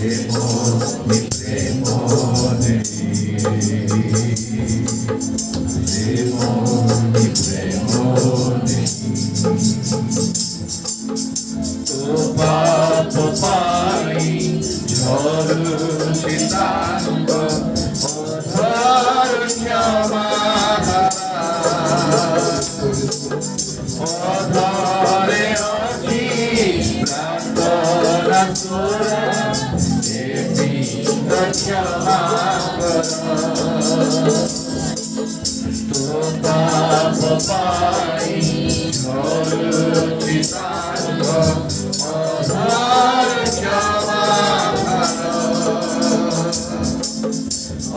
प्रेम ही प्रेम नहीं प्रेम ही प्रेम नहीं तो पाप पाई झरू चितांग अधर क्षमा अधरे अति प्रार्थना सुर देवी दक्षा क्षमा कर तो पाप पाई झरुछि तांग अधार क्षमा कर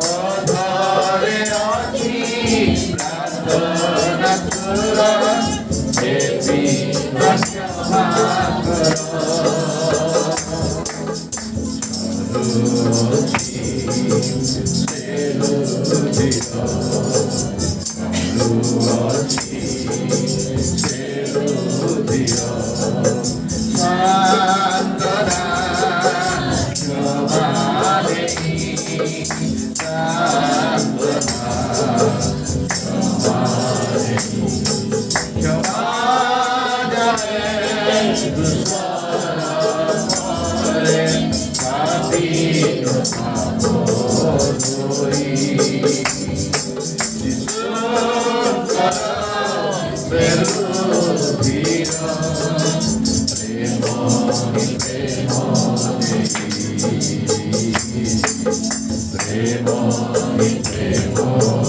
अधारे अछि प्रार्थना कर देवी क्षमा कर Premo